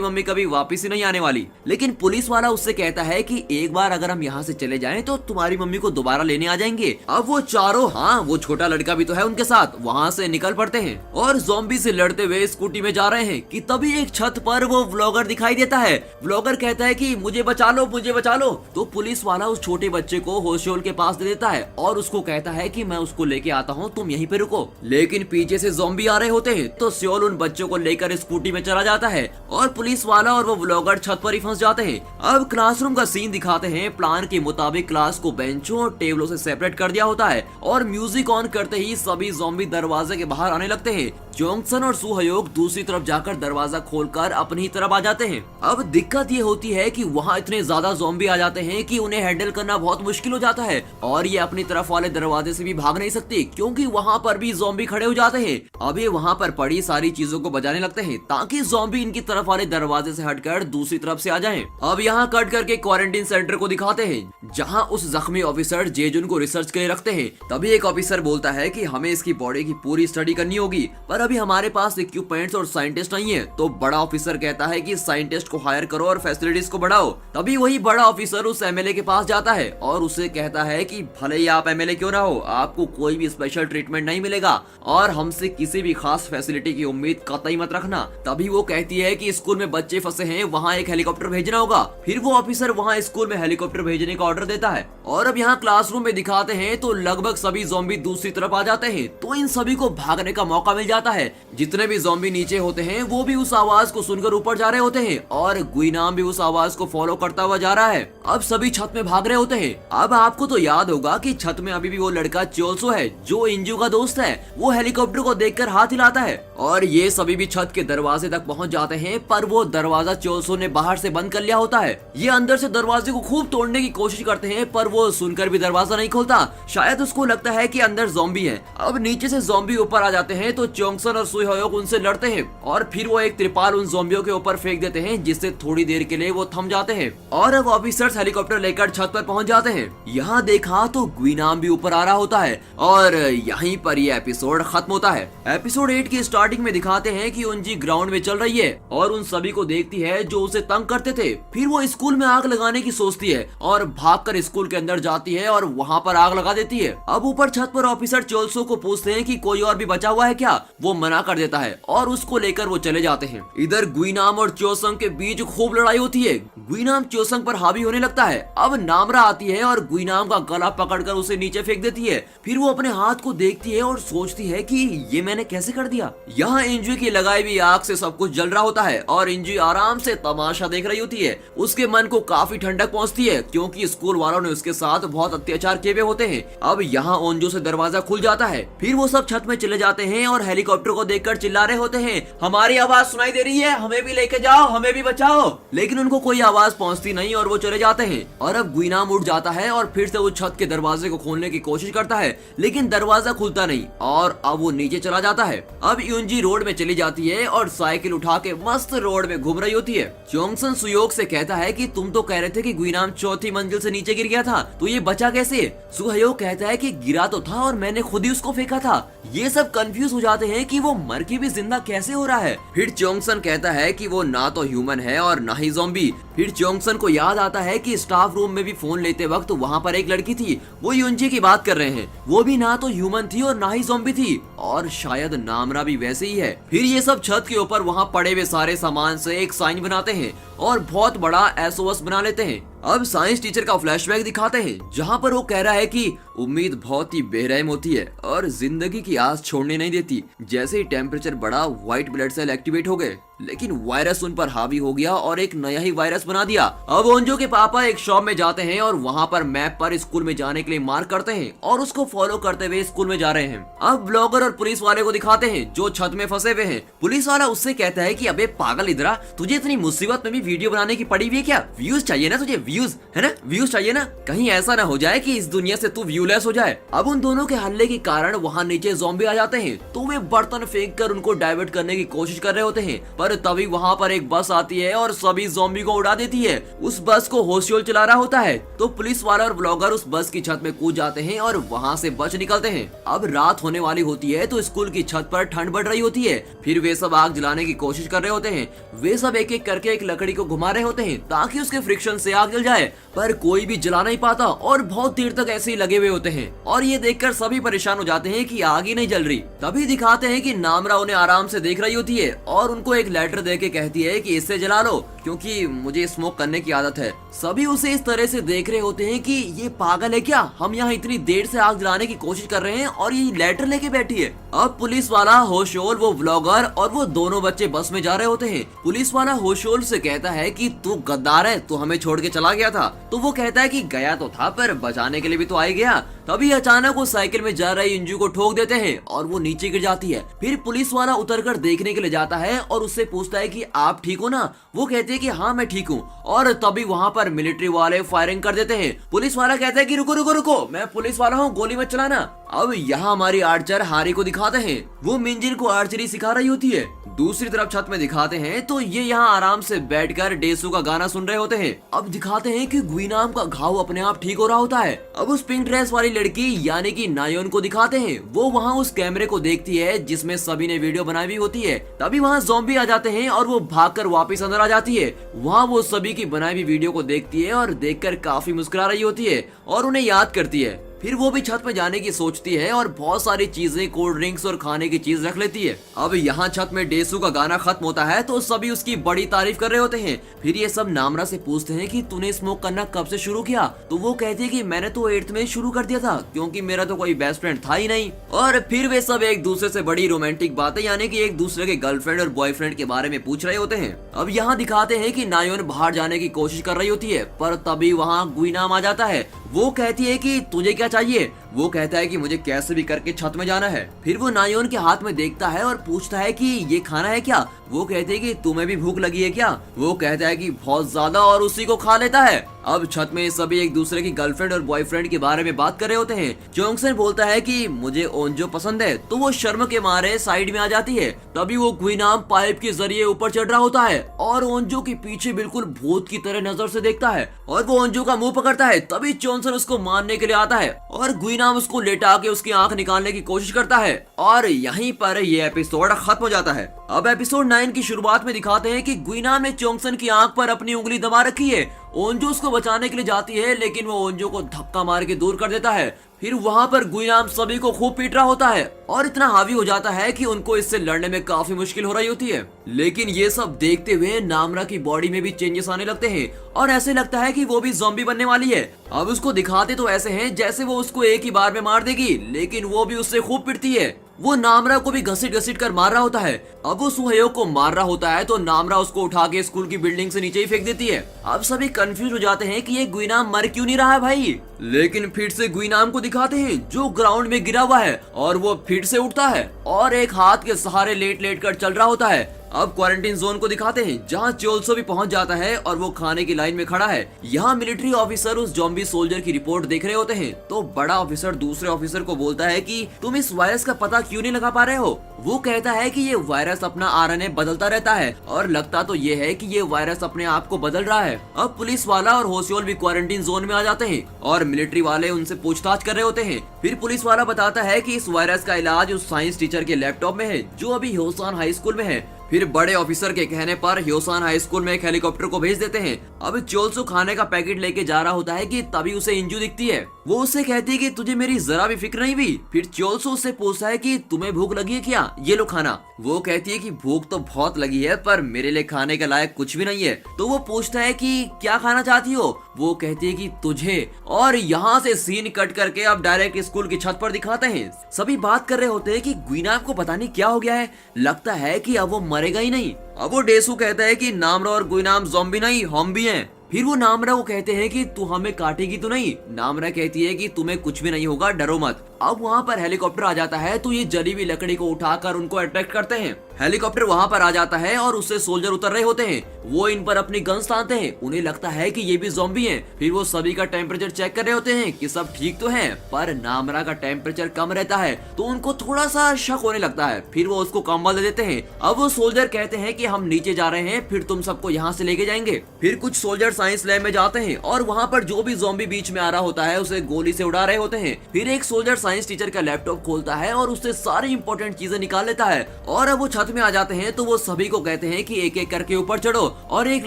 मम्मी कभी वापस ही नहीं आने वाली। लेकिन पुलिस वाला उससे कहता है कि एक बार अगर हम यहाँ से चले जाएं तो तुम्हारी मम्मी को दोबारा लेने आ जाएंगे। अब वो चारों, हाँ वो छोटा लड़का भी तो है उनके साथ, वहाँ से निकल पड़ते हैं और ज़ॉम्बी से लड़ते हुए स्कूटी में जा रहे हैं कि तभी एक छत पर वो व्लॉगर दिखाई देता है। व्लॉगर कहता है कि मुझे बचा लो, मुझे बचा लो। तो पुलिस वाला उस छोटे बच्चे को होशियोल के पास दे देता है और उसको कहता है कि मैं उसको लेके आता हूँ, तुम यहीं पे रुको। लेकिन पीछे से ज़ॉम्बी आ रहे होते हैं, तो सियोल उन बच्चों को लेकर स्कूटी में चला जाता है और पुलिस वाला और वो व्लॉगर छत पर ही फंस जाते हैं। अब क्लासरूम का सीन दिखाते हैं। प्लान के मुताबिक क्लास को बेंचों और टेबलों से सेपरेट कर दिया होता है और म्यूजिक ऑन करते ही सभी ज़ॉम्बी दरवाजे के बाहर आने लगते हैं। जोंगसन और सुहयोग दूसरी तरफ जाकर दरवाजा खोलकर अपनी ही तरफ आ जाते हैं। अब दिक्कत ये होती है कि वहाँ इतने ज्यादा ज़ॉम्बी आ जाते हैं कि उन्हें हैंडल करना बहुत मुश्किल हो जाता है और ये अपनी तरफ वाले दरवाजे से भी भाग नहीं सकती, क्योंकि वहाँ पर भी ज़ॉम्बी खड़े हो जाते हैं। अब ये वहाँ पर पड़ी सारी चीजों को बजाने लगते हैं ताकि ज़ॉम्बी इनकी तरफ वाले दरवाजे से हटकर दूसरी तरफ से आ जाएं। अब यहाँ कट करके क्वारंटीन सेंटर को दिखाते हैं, जहाँ उस जख्मी ऑफिसर जेजुन को रिसर्च के लिए रखते हैं। तभी एक ऑफिसर बोलता है कि हमें इसकी बॉडी की पूरी स्टडी करनी होगी, पर अभी हमारे पास इक्विपमेंट्स और साइंटिस्ट नहीं है। तो बड़ा ऑफिसर कहता है कि साइंटिस्ट को हायर करो और फैसिलिटीज को बढ़ाओ। तभी वही बड़ा ऑफिसर उस एमएलए के पास जाता है और उसे कहता है कि भले ही आप एमएलए क्यों ना हो, आपको कोई भी स्पेशल ट्रीटमेंट नहीं मिलेगा और हमसे किसी भी खास फैसिलिटी की उम्मीद कतई मत रखना। तभी वो कहती है कि स्कूल में बच्चे फंसे हैं, वहाँ एक हेलीकॉप्टर भेजना होगा। फिर वो ऑफिसर वहाँ स्कूल में हेलीकॉप्टर भेजने का ऑर्डर देता है और अब यहाँ क्लासरूम में दिखाते हैं तो लगभग सभी ज़ॉम्बी दूसरी तरफ आ जाते हैं। तो इन सभी को भागने का मौका मिल जाता है। जितने भी ज़ॉम्बी नीचे होते हैं वो भी उस आवाज को सुनकर ऊपर जा रहे होते हैं और गुइनाम भी उस आवाज को फॉलो करता हुआ जा रहा है। अब सभी छत में भाग रहे होते हैं। अब आपको तो याद होगा कि छत में अभी भी वो लड़का चोल्सो है जो इंजू का दोस्त है। वो हेलीकॉप्टर को देखकर हाथ हिलाता है और ये सभी भी छत के दरवाजे तक पहुंच जाते हैं, पर वो दरवाजा चोल्सो ने बाहर से बंद कर लिया होता है। ये अंदर से दरवाजे को खूब तोड़ने की कोशिश करते हैं, पर वो सुनकर भी दरवाजा नहीं खोलता। शायद उसको लगता है कि अंदर ज़ॉम्बी है। अब नीचे से ज़ॉम्बी ऊपर आ जाते हैं तो चोंगसन और सुहयोग उनसे लड़ते हैं और फिर वो एक त्रिपाल उन ज़ॉम्बियों के ऊपर फेंक देते हैं, जिससे थोड़ी देर के लिए वो थम जाते हैं और अब ऑफिसर्स हेलीकॉप्टर लेकर छत पर पहुंच जाते हैं। यहाँ देखा तो गुइनाम भी ऊपर आ रहा होता है और यहीं पर ये एपिसोड खत्म होता है। एपिसोड 8 की स्टार्टिंग में दिखाते हैं कि उंजी ग्राउंड में चल रही है और उन सभी को देखती है जो उसे तंग करते थे। फिर वो स्कूल में आग लगाने की सोचती है और भागकर स्कूल के अंदर जाती है और वहाँ पर आग लगा देती है। अब ऊपर छत पर ऑफिसर चोल्सो को पूछते हैं कि कोई और भी बचा हुआ है क्या? वो मना कर देता है और उसको लेकर वो चले जाते हैं। इधर गुइनाम और चोसंग के बीच खूब लड़ाई होती है। गुइनाम चोसंग पर हावी होने लगता है। अब नामरा आती है और गुइनाम का गला पकड़कर उसे नीचे फेंक देती है। फिर वो अपने हाथ को देखती है और सोचती है कि ये मैंने कैसे कर दिया। यहाँ इंजू की लगाई हुई आग से सब कुछ जल रहा होता है और इंजू आराम से तमाशा देख रही होती है। उसके मन को काफी ठंडक पहुँचती है क्योंकि स्कूल वालों ने उसके साथ बहुत अत्याचार किए हुए होते हैं। अब यहाँ ओंजो से दरवाजा खुल जाता है। फिर वो सब छत में चले जाते हैं और हेलीकॉप्टर को देखकर चिल्ला रहे होते हैं, हमारी आवाज सुनाई दे रही है, हमें भी लेके जाओ, हमें भी बचाओ। लेकिन उनको कोई आवाज पहुंचती नहीं और वो चले जाते हैं। और अब गुइनाम उठ जाता है और फिर से वो छत के दरवाजे को खोलने की कोशिश करता है, लेकिन दरवाजा खुलता नहीं और अब वो नीचे चला जाता है। अब यूनजी रोड में चली जाती है और साइकिल उठा के मस्त रोड में घूम रही होती है। चोंगसन सुयोग से कहता है कि तुम तो कह रहे थे कि गुइनाम चौथी मंजिल से नीचे गिर गया था, तो ये बचा कैसे? सुहयोग कहता है कि गिरा तो था और मैंने खुद ही उसको फेंका था। ये सब कंफ्यूज हो जाते हैं कि वो मर के भी जिंदा कैसे हो रहा है। फिर चोंगसन कहता है कि वो ना तो ह्यूमन है और ना ही ज़ॉम्बी। फिर चोंगसन को याद आता है कि स्टाफ रूम में भी फोन लेते वक्त वहाँ पर एक लड़की थी, वो यूनजी की बात कर रहे हैं। वो भी ना तो ह्यूमन थी और ना ही ज़ॉम्बी थी और शायद नामरा भी वैसे ही है। फिर ये सब छत के ऊपर वहाँ पड़े हुए सारे सामान से एक साइन बनाते हैं और बहुत बड़ा SOS बना लेते हैं। अब साइंस टीचर का फ्लैशबैक दिखाते हैं, जहाँ पर वो कह रहा है कि उम्मीद बहुत ही बेरहम होती है और जिंदगी की आस छोड़ने नहीं देती। जैसे ही टेम्परेचर बढ़ा, व्हाइट ब्लड सेल एक्टिवेट हो गए, लेकिन वायरस उन पर हावी हो गया और एक नया ही वायरस बना दिया। अब ओंजो के पापा एक शॉप में जाते हैं और वहाँ पर मैप पर स्कूल में जाने के लिए मार्क करते हैं और उसको फॉलो करते हुए स्कूल में जा रहे हैं। अब ब्लॉगर और पुलिस वाले को दिखाते हैं जो छत में फंसे हुए हैं। पुलिस वाला उससे कहता है कि अबे पागल इधरा, तुझे इतनी मुसीबत में भी वीडियो बनाने की पड़ी हुई है क्या? व्यूज चाहिए ना तुझे, व्यूज है ना, व्यूज चाहिए ना। कहीं ऐसा ना हो जाए कि इस दुनिया से तू व्यूलेस हो जाए। अब उन दोनों के हल्ले के कारण वहाँ नीचे ज़ॉम्बी आ जाते हैं, तो वे बर्तन फेंक कर उनको डाइवर्ट करने की कोशिश कर रहे होते हैं। पर तभी वहाँ पर एक बस आती है और सभी ज़ॉम्बी को उड़ा देती है। उस बस को होशियोल चला रहा होता है, तो पुलिस वाला और ब्लॉगर उस बस की छत में कूद जाते हैं और वहाँ से बच निकलते हैं। अब रात होने वाली होती है, तो स्कूल की छत पर ठंड बढ़ रही होती है। फिर वे सब आग जलाने की कोशिश कर रहे होते हैं। वे सब एक एक करके एक लकड़ी को घुमा रहे होते हैं ताकि उसके फ्रिक्शन से आग जल जाए, पर कोई भी जला नहीं पाता और बहुत देर तक ऐसे ही लगे हुए होते हैं। और ये देखकर सभी परेशान हो जाते हैं कि आग ही नहीं जल रही। तभी दिखाते हैं कि नामरा उन्हें आराम से देख रही होती है और उनको एक लेटर देके कहती है कि इससे जला लो, क्योंकि मुझे स्मोक करने की आदत है। सभी उसे इस तरह से देख रहे होते हैं कि ये पागल है क्या, हम यहाँ इतनी देर से आग जलाने की कोशिश कर रहे हैं और ये लेटर लेके बैठी है। अब पुलिस वाला होशोल, वो व्लॉगर और वो दोनों बच्चे बस में जा रहे होते हैं। पुलिस वाला होशोल से कहता है कि तू गद्दार है, तू हमें छोड़ के चला गया था। तो वो कहता है कि गया तो था, पर बचाने के लिए भी तो आ गया। तभी अचानक वो साइकिल में जा रही इंजू को ठोक देते हैं और वो नीचे गिर जाती है। फिर पुलिस वाला उतरकर देखने के लिए जाता है और उससे पूछता है कि आप ठीक हो ना? वो कहते हैं कि हाँ मैं ठीक हूँ। और तभी वहाँ पर मिलिट्री वाले फायरिंग कर देते हैं। पुलिस वाला कहता है कि रुको रुको रुको, मैं पुलिस वाला हूँ, गोली मत चलाना। अब यहाँ हमारी आर्चर हारी को दिखाते हैं, वो मिंजिन को आर्चरी सिखा रही होती है। दूसरी तरफ छत में दिखाते हैं तो ये यहाँ आराम से बैठकर डेसू का गाना सुन रहे होते हैं। अब दिखाते हैं कि गुइनाम का घाव अपने आप ठीक हो रहा होता है। अब उस पिंक ड्रेस वाली लड़की यानी कि नायोन को दिखाते हैं, वो वहाँ उस कैमरे को देखती है जिसमें सभी ने वीडियो बनाई हुई होती है। तभी वहाँ ज़ॉम्बी आ जाते हैं और वो भागकर वापस अंदर आ जाती है। वहाँ वो सभी की बनाई हुई वीडियो को देखती है और देखकर काफी मुस्कुरा रही होती है और उन्हें याद करती है। फिर वो भी छत में जाने की सोचती है और बहुत सारी चीजें, कोल्ड ड्रिंक्स और खाने की चीज रख लेती है। अब यहाँ छत में डेसू का गाना खत्म होता है तो सभी उसकी बड़ी तारीफ कर रहे होते हैं। फिर ये सब नामरा से पूछते हैं कि तूने स्मोक करना कब से शुरू किया? तो वो कहती है कि मैंने तो 8th में शुरू कर दिया था, क्योंकि मेरा तो कोई बेस्ट फ्रेंड था ही नहीं। और फिर वे सब एक दूसरे से बड़ी रोमांटिक बातें यानी कि एक दूसरे के गर्लफ्रेंड और बॉयफ्रेंड के बारे में पूछ रहे होते हैं। अब यहाँ दिखाते हैं कि नायोन बाहर जाने की कोशिश कर रही होती है, पर तभी वहाँ गुइनाम आ जाता है। वो कहती है कि तुझे क्या चाहिए? वो कहता है कि मुझे कैसे भी करके छत में जाना है। फिर वो नायोन के हाथ में देखता है और पूछता है कि ये खाना है क्या? वो कहते हैं कि तुम्हें भी भूख लगी है क्या? वो कहता है कि बहुत ज्यादा, और उसी को खा लेता है। अब छत में सभी एक दूसरे की गर्लफ्रेंड और बॉयफ्रेंड के बारे में बात कर रहे होते हैं। चोंगसन बोलता है कि मुझे ओंजो पसंद है, तो वो शर्म के मारे साइड में आ जाती है। तभी वो गुइनाम पाइप के जरिए ऊपर चढ़ रहा होता है और ओंजो के पीछे बिल्कुल भूत की तरह नजर से देखता है और वो ओंजो का मुंह पकड़ता है। तभी चोंगसन उसको मारने के लिए आता है और गुइनाम उसको लेटा के उसकी आंख निकालने की कोशिश करता है और यहीं पर ये एपिसोड खत्म हो जाता है। अब एपिसोड 9 की शुरुआत में दिखाते हैं कि गुइनाम ने चोंगसन की आंख पर अपनी उंगली दबा रखी है। ओंजो उसको बचाने के लिए जाती है, लेकिन वो ओंजो को धक्का मार के दूर कर देता है। फिर वहाँ पर गुइनाम सभी को खूब पीट रहा होता है और इतना हावी हो जाता है कि उनको इससे लड़ने में काफी मुश्किल हो रही होती है। लेकिन ये सब देखते हुए नामरा की बॉडी में भी चेंजेस आने लगते हैं और ऐसे लगता है कि वो भी ज़ॉम्बी बनने वाली है। अब उसको दिखाते तो ऐसे हैं जैसे वो उसको एक ही बार में मार देगी, लेकिन वो भी उससे खूब पिटती है। वो नामरा को भी घसीट घसीट कर मार रहा होता है। अब वो सुहयोग को मार रहा होता है तो नामरा उसको उठा के स्कूल की बिल्डिंग से नीचे ही फेंक देती है। अब सभी कंफ्यूज हो जाते हैं कि ये गुइनाम मर क्यों नहीं रहा है भाई। लेकिन फिर से गुइनाम को दिखाते हैं जो ग्राउंड में गिरा हुआ है और वो फिर से उठता है और एक हाथ के सहारे लेट लेट कर चल रहा होता है। अब क्वारंटीन जोन को दिखाते हैं जहाँ चोल्सो भी पहुँच जाता है और वो खाने की लाइन में खड़ा है। यहाँ मिलिट्री ऑफिसर उस ज़ॉम्बी सोल्जर की रिपोर्ट देख रहे होते हैं तो बड़ा ऑफिसर दूसरे ऑफिसर को बोलता है कि तुम इस वायरस का पता क्यों नहीं लगा पा रहे हो। वो कहता है कि ये वायरस अपना आरएनए बदलता रहता है और लगता तो ये है कि ये वायरस अपने आप को बदल रहा है। अब पुलिस वाला और होशियोल भी क्वारंटीन जोन में आ जाते हैं और मिलिट्री वाले उनसे पूछताछ कर रहे होते हैं। फिर पुलिस वाला बताता है कि इस वायरस का इलाज उस साइंस टीचर के लैपटॉप में है जो अभी ह्योसान हाई स्कूल में है। फिर बड़े ऑफिसर के कहने पर ह्योसान हाई स्कूल में एक हेलीकॉप्टर को भेज देते हैं। अब चोल्सो खाने का पैकेट लेके जा रहा होता है कि तभी उसे इंजू दिखती है। वो उससे कहती है कि तुझे मेरी जरा भी फिक्र नहीं हुई। फिर चोल्सो उससे पूछता है कि तुम्हें भूख लगी है क्या, ये लो खाना। वो कहती है कि भूख तो बहुत लगी है पर मेरे लिए खाने के लायक कुछ भी नहीं है। तो वो पूछता है कि क्या खाना चाहती हो। वो कहती है कि तुझे। और यहाँ से सीन कट करके अब डायरेक्ट स्कूल की छत पर दिखाते हैं। सभी बात कर रहे होते हैं कि गुइनाप को पता नहीं क्या हो गया है, लगता है कि अब वो मरेगा ही नहीं। अब वो डेसू कहता है कि नामरा और गुइनाप ज़ॉम्बी नहीं, हम भी हैं। फिर वो नामरा को कहते हैं कि तू हमें काटेगी तो नहीं। नामरा कहती है कि तुम्हें कुछ भी नहीं होगा, डरो मत। अब वहाँ पर हेलीकॉप्टर आ जाता है तो ये जली हुई लकड़ी को उठाकर उनको अट्रैक्ट करते हैं। हेलीकॉप्टर वहाँ पर आ जाता है और उससे सोल्जर उतर रहे होते हैं। वो इन पर अपनी गन्स तानते हैं, उन्हें लगता है कि ये भी ज़ॉम्बी हैं। फिर वो सभी का टेम्परेचर चेक कर रहे होते हैं कि सब ठीक तो है, पर नामरा का टेम्परेचर कम रहता है तो उनको थोड़ा सा शक होने लगता है। फिर वो उसको कंबल दे देते हैं। अब वो सोल्जर कहते हैं कि हम नीचे जा रहे हैं, फिर तुम सबको यहाँ से लेके जाएंगे। फिर कुछ सोल्जर साइंस लैब में जाते हैं और वहाँ पर जो भी ज़ॉम्बी बीच में आ रहा होता है उसे गोली से उड़ा रहे होते हैं। फिर एक सोल्जर साइंस टीचर का लैपटॉप खोलता है और उससे सारी इंपॉर्टेंट चीजें निकाल लेता है। और अब वो छत में आ जाते हैं तो वो सभी को कहते हैं कि एक एक करके ऊपर चढ़ो। और एक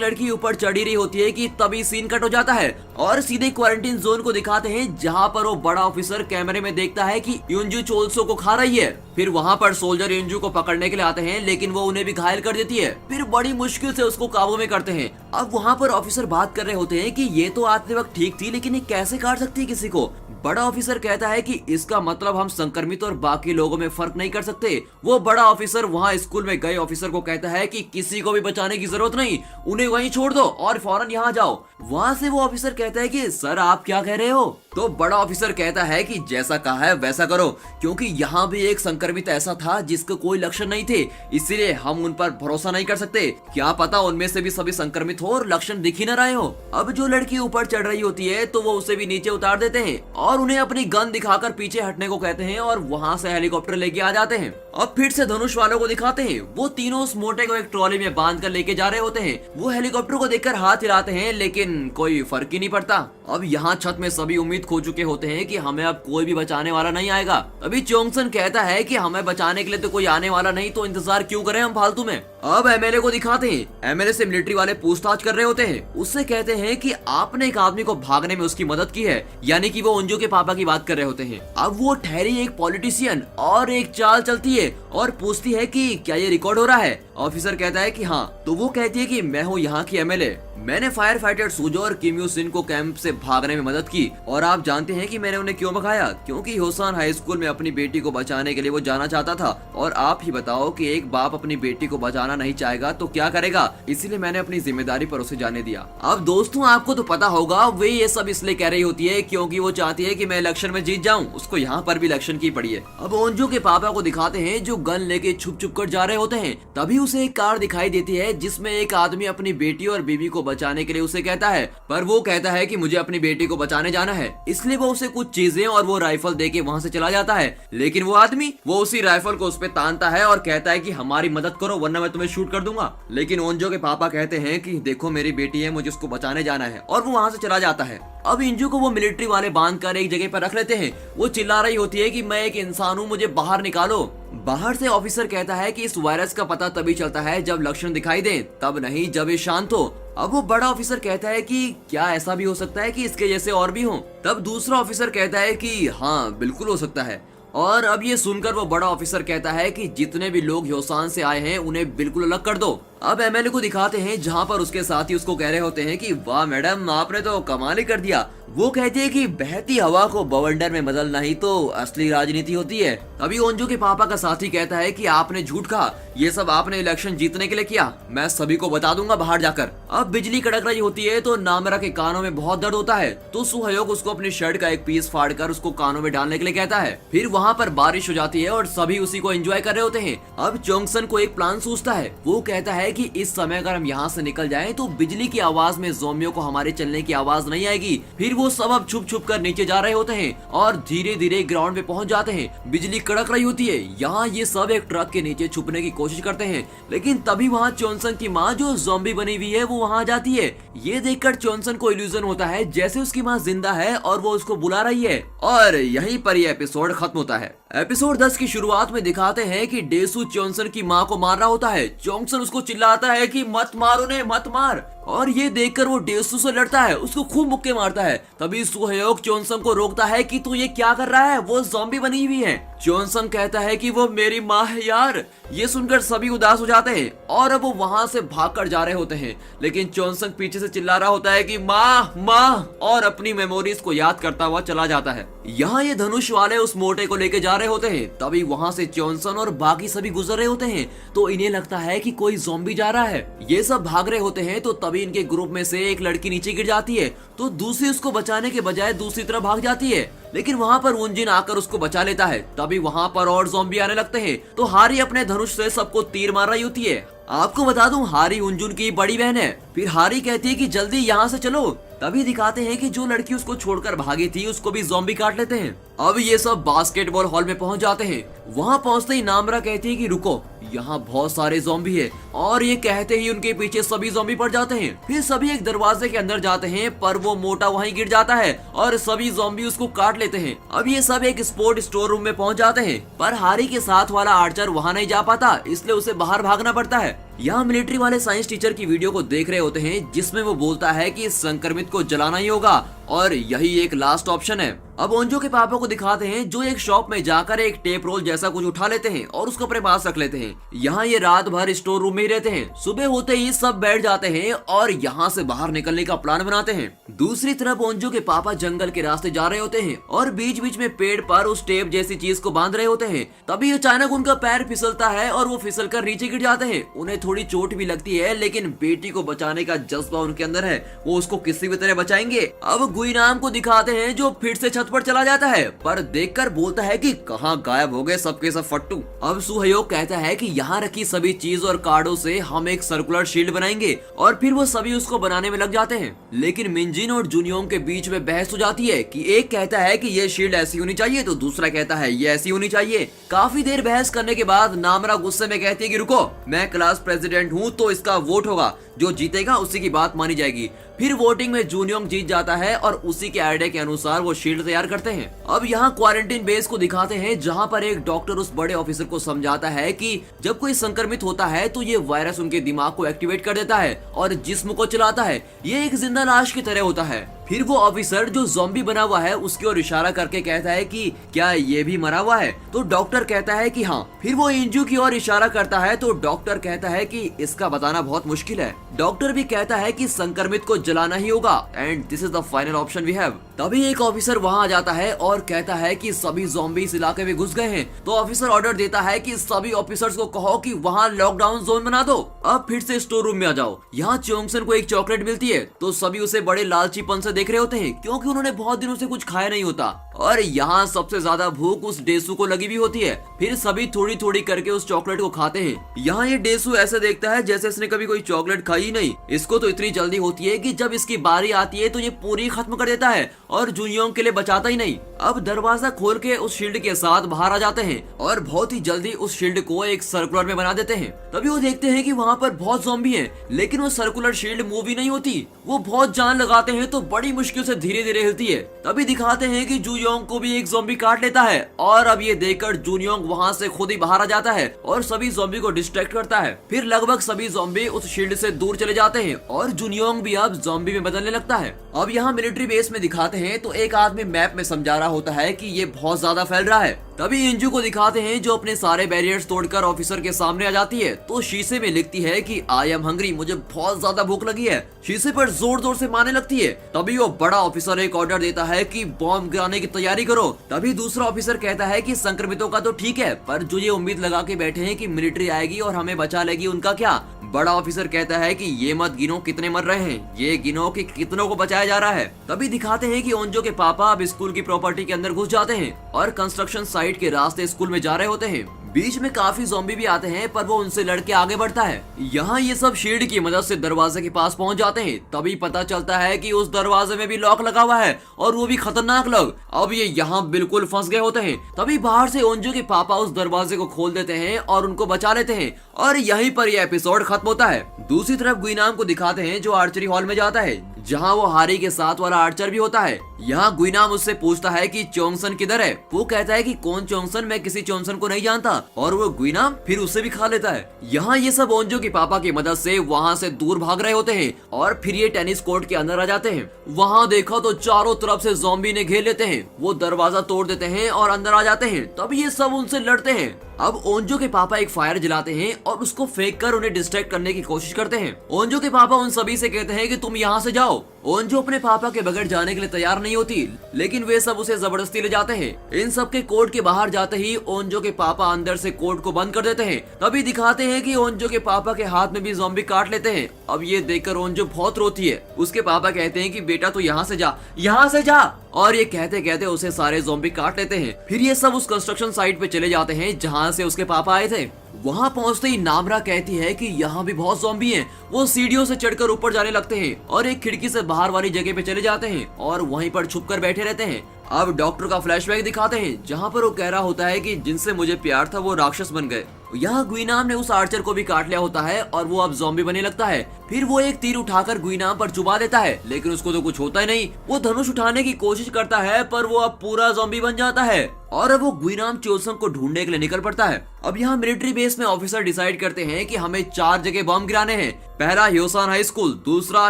लड़की ऊपर चढ़ी रही होती है कि तभी सीन कट हो जाता है और सीधे क्वारंटीन जोन को दिखाते हैं जहाँ पर वो बड़ा ऑफिसर कैमरे में देखता है कि युंजू चोल्सो को खा रही है। फिर वहाँ पर सोल्जर युंजू को पकड़ने के लिए आते हैं लेकिन वो उन्हें भी घायल कर देती है। फिर बड़ी मुश्किल से उसको काबू में करते हैं। अब वहाँ पर ऑफिसर बात कर रहे होते हैं कि ये तो आते वक्त ठीक थी लेकिन ये कैसे काट सकती है किसी को। बड़ा ऑफिसर कहता है कि इसका मतलब हम संक्रमित और बाकी लोगों में फर्क नहीं कर सकते। वो बड़ा ऑफिसर वहाँ स्कूल में गए ऑफिसर को कहता है कि किसी को भी बचाने की जरूरत नहीं, उन्हें वहीं छोड़ दो और फौरन यहाँ जाओ। वहाँ से वो ऑफिसर कहता है कि सर आप क्या कह रहे हो। तो बड़ा ऑफिसर कहता है कि जैसा कहा है वैसा करो, क्योंकि यहाँ भी एक संक्रमित ऐसा था जिसके कोई लक्षण नहीं थे, इसीलिए हम उन पर भरोसा नहीं कर सकते। क्या पता उनमें से भी सभी संक्रमित हो और लक्षण दिख ही न रहे हो। अब जो लड़की ऊपर चढ़ रही होती है तो वो उसे भी नीचे उतार देते हैं और उन्हें अपनी गन दिखाकर पीछे हटने को कहते हैं और वहाँ से हेलीकॉप्टर लेके आ जाते हैं। अब फिर से धनुष वालों को दिखाते हैं। वो तीनों उस मोटे को एक ट्रॉली में बांध कर लेके जा रहे होते हैं। वो हेलीकॉप्टर को देखकर हाथ हिलाते हैं लेकिन कोई फर्क ही नहीं पड़ता। अब यहाँ छत में सभी उम्मीद खो चुके होते हैं कि हमें अब कोई भी बचाने वाला नहीं आएगा। अभी चोंगसन कहता है कि हमें बचाने के लिए तो कोई आने वाला नहीं, तो इंतजार क्यों करें हम फालतू में। अब एमएलए को दिखाते हैं। एमएलए से मिलिट्री वाले पूछताछ कर रहे होते हैं। उससे कहते हैं कि आपने एक आदमी को भागने में उसकी मदद की है, यानी कि वो उंजू के पापा की बात कर रहे होते हैं। अब वो ठहरी एक पॉलिटिशियन और एक चाल चलती है और पूछती है कि क्या ये रिकॉर्ड हो रहा है। ऑफिसर कहता है कि हाँ। तो वो कहती है कि मैं हूँ यहाँ की एमएलए, मैंने फायर फाइटर सुजो और किम यू सिन को कैंप से भागने में मदद की। और आप जानते हैं कि मैंने उन्हें क्यों भगाया, क्योंकि ह्योसान हाई स्कूल में अपनी बेटी को बचाने के लिए वो जाना चाहता था। और आप ही बताओ कि एक बाप अपनी बेटी को बचाना नहीं चाहेगा तो क्या करेगा, इसीलिए मैंने अपनी जिम्मेदारी पर उसे जाने दिया। अब दोस्तों आपको तो पता होगा वे ये सब इसलिए कह रही होती है क्योंकि वो चाहती है कि मैं इलेक्शन में जीत जाऊं। उसको यहाँ पर भी इलेक्शन की पड़ी है। अब ओंजू के पापा को दिखाते हैं जो गन लेके छुप छुप कर जा रहे होते हैं। तभी उसे एक कार दिखाई देती है जिसमें एक आदमी अपनी बेटी और बीवी को बचाने के लिए उसे कहता है, पर वो कहता है कि मुझे अपनी बेटी को बचाने जाना है, इसलिए वो उसे कुछ चीजें और वो राइफल देके वहाँ से चला जाता है। लेकिन वो आदमी वो उसी राइफल को उस पे तानता है और कहता है कि हमारी मदद करो वरना मैं तुम्हें शूट कर दूंगा। लेकिन ओंजो के पापा कहते हैं कि देखो मेरी बेटी है, मुझे उसको बचाने जाना है, और वो वहाँ से चला जाता है। अब इंजू को वो मिलिट्री वाले बांध कर एक जगह पर रख लेते हैं। वो चिल्ला रही होती है कि मैं एक इंसान हूँ, मुझे बाहर निकालो। बाहर से ऑफिसर कहता है कि इस वायरस का पता तभी चलता है जब लक्षण दिखाई दे, तब नहीं जब ये शांत हो। अब वो बड़ा ऑफिसर कहता है कि क्या ऐसा भी हो सकता है कि इसके जैसे और भी हों। तब दूसरा ऑफिसर कहता है कि हाँ बिल्कुल हो सकता है। और अब ये सुनकर वो बड़ा ऑफिसर कहता है कि जितने भी लोग ह्योसान से आए हैं उन्हें बिल्कुल अलग कर दो। अब एमएलए को दिखाते हैं जहाँ पर उसके साथी उसको कह रहे होते हैं कि वाह मैडम आपने तो कमाल ही कर दिया। वो कहती है कि बहती हवा को बवंडर में बदलना ही तो असली राजनीति होती है। अभी ओंजो के पापा का साथी कहता है कि आपने झूठ कहा, ये सब आपने इलेक्शन जीतने के लिए किया, मैं सभी को बता दूंगा बाहर जाकर। अब बिजली कड़क रही होती है तो नामरा के कानों में बहुत दर्द होता है, तो सुहयोग उसको अपनी शर्ट का एक पीस फाड़ कर उसको कानों में डालने के लिए कहता है। फिर वहाँ पर बारिश हो जाती है और सभी उसी को एंजॉय कर रहे होते हैं। अब चोंगसन को एक प्लान सूझता है। वो कहता है कि इस समय अगर हम यहाँ से निकल जाएं तो बिजली की आवाज में ज़ोंबियों को हमारे चलने की आवाज नहीं आएगी। फिर वो सब अब छुप छुप कर नीचे जा रहे होते हैं और धीरे धीरे ग्राउंड पे पहुंच जाते हैं। बिजली कड़क रही होती है। यहाँ ये सब एक ट्रक के नीचे छुपने की कोशिश करते हैं, लेकिन तभी वहाँ चोंगसन की माँ जो ज़ॉम्बी बनी हुई है वो वहाँ जाती है। ये देखकर चोंगसन को इल्यूजन होता है जैसे उसकी माँ जिंदा है और वो उसको बुला रही है। और यहीं पर ये एपिसोड खत्म होता है। एपिसोड 10 की शुरुआत में दिखाते हैं कि डेसू चोंगसन की माँ को मार रहा होता है। चोंगसन उसको चिल्लाता है कि मत मार उन्हें, मत मार, और ये देखकर वो डेसू से लड़ता है, उसको खूब मुक्के मारता है। तभी सुहयोग चोंगसन को रोकता है कि तू ये क्या कर रहा है, वो ज़ॉम्बी बनी हुई है। चोंगसन कहता है कि वो मेरी माँ है यार। ये सुनकर सभी उदास हो जाते हैं और अब वो वहाँ से भागकर जा रहे होते हैं, लेकिन चोंगसन पीछे से चिल्ला रहा होता है कि माँ माँ, और अपनी मेमोरीज को याद करता हुआ चला जाता है। यहाँ ये धनुष वाले उस मोटे को लेके जा रहे होते हैं। तभी वहाँ से चोंगसन और बाकी सभी गुजर रहे होते हैं, तो इन्हें लगता है कि कोई ज़ॉम्बी जा रहा है। ये सब भाग रहे होते हैं तो तभी इनके ग्रुप में से एक लड़की नीचे गिर जाती है, तो दूसरी उसको बचाने के बजाय दूसरी तरफ भाग जाती है, लेकिन वहाँ पर उंजिन आकर उसको बचा लेता है। तभी वहाँ पर और ज़ॉम्बी आने लगते हैं, तो हारी अपने धनुष से सबको तीर मार रही होती है। आपको बता दूं हारी उंजुन की बड़ी बहन है। फिर हारी कहती है कि जल्दी यहाँ से चलो। तभी दिखाते हैं कि जो लड़की उसको छोड़कर भागी थी उसको भी ज़ॉम्बी काट लेते हैं। अब ये सब बास्केटबॉल हॉल में पहुंच जाते हैं। वहां पहुंचते ही नामरा कहती है कि रुको, यहाँ बहुत सारे ज़ॉम्बी है, और ये कहते ही उनके पीछे सभी ज़ॉम्बी पड़ जाते हैं। फिर सभी एक दरवाजे के अंदर जाते हैं, पर वो मोटा वहीं गिर जाता है और सभी ज़ॉम्बी उसको काट लेते हैं। अब ये सब एक स्पोर्ट स्टोर रूम में पहुंच जाते हैं, पर हारी के साथ वाला आर्चर वहाँ नहीं जा पाता, इसलिए उसे बाहर भागना पड़ता है। यहाँ मिलिट्री वाले साइंस टीचर की वीडियो को देख रहे होते हैं, जिसमें वो बोलता है कि इस संक्रमित को जलाना ही होगा और यही एक लास्ट ऑप्शन है। अब ओंजो के पापा को दिखाते हैं जो एक शॉप में जाकर एक टेप रोल जैसा कुछ उठा लेते हैं और उसको अपने पास रख लेते हैं। यहाँ ये रात भर स्टोर रूम में ही रहते हैं। सुबह होते ही सब बैठ जाते हैं और यहाँ से बाहर निकलने का प्लान बनाते हैं। दूसरी तरफ ओंजो के पापा जंगल के रास्ते जा रहे होते हैं और बीच बीच में पेड़ पर उस टेप जैसी चीज को बांध रहे होते हैं। तभी अचानक उनका पैर फिसलता है और वो फिसल कर नीचे गिर जाते हैं। उन्हें थोड़ी चोट भी लगती है, लेकिन बेटी को बचाने का जज्बा उनके अंदर है, वो उसको किसी भी तरह बचाएंगे। अब गुई नाम को दिखाते हैं जो फिर से छत पर चला जाता है, पर देखकर बोलता है कि कहाँ गायब हो गए सबके सब फट्टू। अब सुहयोग कहता है कि यहाँ रखी सभी चीज और कार्डों से हम एक सर्कुलर शील्ड बनाएंगे, और फिर वो सभी उसको बनाने में लग जाते हैं। लेकिन मिंजिन और जुनियोंग के बीच में बहस हो जाती है कि एक कहता है कि ये शील्ड ऐसी होनी चाहिए तो दूसरा कहता है ये ऐसी होनी चाहिए। काफी देर बहस करने के बाद नामरा गुस्से में कहती है कि रुको, मैं क्लास प्रेसिडेंट हूँ तो इसका वोट होगा, जो जीतेगा उसी की बात मानी जाएगी। फिर वोटिंग में जूनियोंग जीत जाता है और उसी के आइडिया के अनुसार वो शील्ड तैयार करते हैं। अब यहाँ क्वारंटाइन बेस को दिखाते हैं, जहाँ पर एक डॉक्टर उस बड़े ऑफिसर को समझाता है कि जब कोई संक्रमित होता है तो ये वायरस उनके दिमाग को एक्टिवेट कर देता है और जिस्म को चलाता है। ये एक जिंदा लाश की तरह होता है। फिर वो ऑफिसर जो ज़ॉम्बी बना हुआ है उसकी ओर इशारा करके कहता है कि क्या ये भी मरा हुआ है, तो डॉक्टर कहता है कि हाँ। फिर वो इंजू की ओर इशारा करता है तो डॉक्टर कहता है कि इसका बताना बहुत मुश्किल है। डॉक्टर भी कहता है कि संक्रमित को जलाना ही होगा and this is the final option we have. तभी एक ऑफिसर वहाँ आ जाता है और कहता है कि सभी ज़ॉम्बी इस इलाके में घुस गए हैं, तो ऑफिसर ऑर्डर देता है कि सभी ऑफिसर्स को कहो कि वहाँ लॉकडाउन जोन बना दो। अब फिर से स्टोर रूम में आ जाओ। यहाँ चोंगसन को एक चॉकलेट मिलती है, तो सभी उसे बड़े लालचीपन से देख रहे होते हैं, क्योंकि उन्होंने बहुत दिनों से कुछ खाया नहीं होता। और यहाँ सबसे ज्यादा भूख उस डेसू को लगी भी होती है। फिर सभी थोड़ी थोड़ी करके उस चॉकलेट को खाते हैं। यहाँ ये डेसू ऐसे देखता है जैसे इसने कभी कोई चॉकलेट खाई ही नहीं। इसको तो इतनी जल्दी होती है कि जब इसकी बारी आती है तो ये पूरी खत्म कर देता है और जूनियोंग के लिए बचाता ही नहीं। अब दरवाजा खोल के उस शील्ड के साथ बाहर आ जाते हैं और बहुत ही जल्दी उस शील्ड को एक सर्कुलर में बना देते हैं। तभी वो देखते हैं कि वहाँ पर बहुत ज़ॉम्बी हैं, लेकिन वो सर्कुलर शील्ड मूव ही नहीं होती। वो बहुत जान लगाते हैं तो बड़ी मुश्किल से धीरे धीरे हिलती है। तभी दिखाते हैं कि जूनियोंग को भी एक ज़ॉम्बी काट लेता है, और अब ये देखकर जूनियोंग वहाँ से खुद ही बाहर आ जाता है और सभी ज़ॉम्बी को डिस्ट्रैक्ट करता है। फिर लगभग सभी ज़ॉम्बी उस शील्ड से दूर चले जाते हैं और जूनियोंग भी अब ज़ॉम्बी में बदलने लगता है। अब यहाँ मिलिट्री बेस में दिखाते हैं तो एक आदमी मैप में समझा रहा होता है कि ये बहुत ज्यादा फैल रहा है तभी इंजू को दिखाते हैं जो अपने सारे बैरियर्स तोड़कर ऑफिसर के सामने आ जाती है। तो शीशे में लिखती है कि आई एम हंग्री, मुझे बहुत ज्यादा भूख लगी है। शीशे पर जोर जोर से मारने लगती है। तभी वो बड़ा ऑफिसर एक ऑर्डर देता है कि बॉम्ब गिराने की तैयारी करो। तभी दूसरा ऑफिसर कहता है कि संक्रमितों का तो ठीक है, पर जो ये उम्मीद लगा के बैठे हैं कि मिलिट्री आएगी और हमें बचा लेगी, उनका क्या। बड़ा ऑफिसर कहता है कि ये मत गिनो कितने मर रहे हैं, ये गिनो कि कितनों को बचाया जा रहा है। तभी दिखाते हैं कि ओंजो के पापा अब स्कूल की प्रॉपर्टी के अंदर घुस जाते हैं और कंस्ट्रक्शन साइट के रास्ते स्कूल में जा रहे होते हैं। बीच में काफी ज़ॉम्बी भी आते हैं, पर वो उनसे लड़के आगे बढ़ता है। यहाँ ये सब शील्ड की मदद से दरवाजे के पास पहुँच जाते हैं। तभी पता चलता है कि उस दरवाजे में भी लॉक लगा हुआ है और वो भी खतरनाक लॉक। अब ये यहाँ बिल्कुल फंस गए होते हैं। तभी बाहर से ओंजो के पापा उस दरवाजे को खोल देते हैं और उनको बचा लेते हैं और यहीं पर यह एपिसोड खत्म होता है। दूसरी तरफ गुइनाम को दिखाते हैं जो आर्चरी हॉल में जाता है, जहाँ वो हारी के साथ वाला आर्चर भी होता है। यहाँ गुइनाम उससे पूछता है कि चोंगसन किधर है। वो कहता है कि कौन चोंगसन, मैं किसी चोंगसन को नहीं जानता, और वो गुइनाम फिर उससे भी खा लेता है। यहाँ ये सब ओंजो के पापा की मदद से वहाँ से दूर भाग रहे होते हैं और फिर ये टेनिस कोर्ट के अंदर आ जाते हैं। वहाँ देखा तो चारों तरफ से ज़ॉम्बी ने घेर लेते हैं। वो दरवाजा तोड़ देते हैं और अंदर आ जाते हैं। तब ये सब उनसे लड़ते हैं। अब ओंजो के पापा एक फायर जलाते हैं और उसको फेंक कर उन्हें डिस्ट्रैक्ट करने की कोशिश करते हैं। ओंजो के पापा उन सभी से कहते हैं कि तुम यहाँ से जाओ। ओंजो अपने पापा के बगैर जाने के लिए तैयार नहीं होती, लेकिन वे सब उसे जबरदस्ती ले जाते हैं। इन सब के कोर्ट के बाहर जाते ही ओंजो के पापा अंदर से कोर्ट को बंद कर देते हैं। तभी दिखाते हैं कि ओंजो के पापा के हाथ में भी ज़ॉम्बी काट लेते हैं। अब ये देखकर ओंजो बहुत रोती है। उसके पापा कहते हैं कि बेटा तू यहाँ से जा, यहाँ से जा, और ये कहते कहते उसे सारे ज़ॉम्बी काट लेते हैं। फिर ये सब उस कंस्ट्रक्शन साइट पे चले जाते हैं जहाँ से उसके पापा आए थे। वहाँ पहुँचते ही नामरा कहती है कि यहाँ भी बहुत ज़ॉम्बी हैं। वो सीढ़ियों से चढ़कर ऊपर जाने लगते हैं और एक खिड़की से बाहर वाली जगह पे चले जाते हैं और वहीं पर छुपकर बैठे रहते हैं। अब डॉक्टर का फ्लैशबैक दिखाते हैं जहाँ पर वो कह रहा होता है कि जिनसे मुझे प्यार था वो राक्षस बन गए। यहाँ गुइनाम ने उस आर्चर को भी काट लिया होता है और वो अब ज़ॉम्बी बनने लगता है। फिर वो एक तीर उठाकर गुइनाम पर चुबा देता है, लेकिन उसको तो कुछ होता ही नहीं। वो धनुष उठाने की कोशिश करता है, पर वो अब पूरा ज़ॉम्बी बन जाता है और अब वो गुइनाम चोलसन को ढूंढने के लिए निकल पड़ता है। अब यहाँ मिलिट्री बेस में ऑफिसर डिसाइड करते हैं कि हमें 4 जगह बम गिराने हैं। पहला ह्योसान हाई स्कूल, दूसरा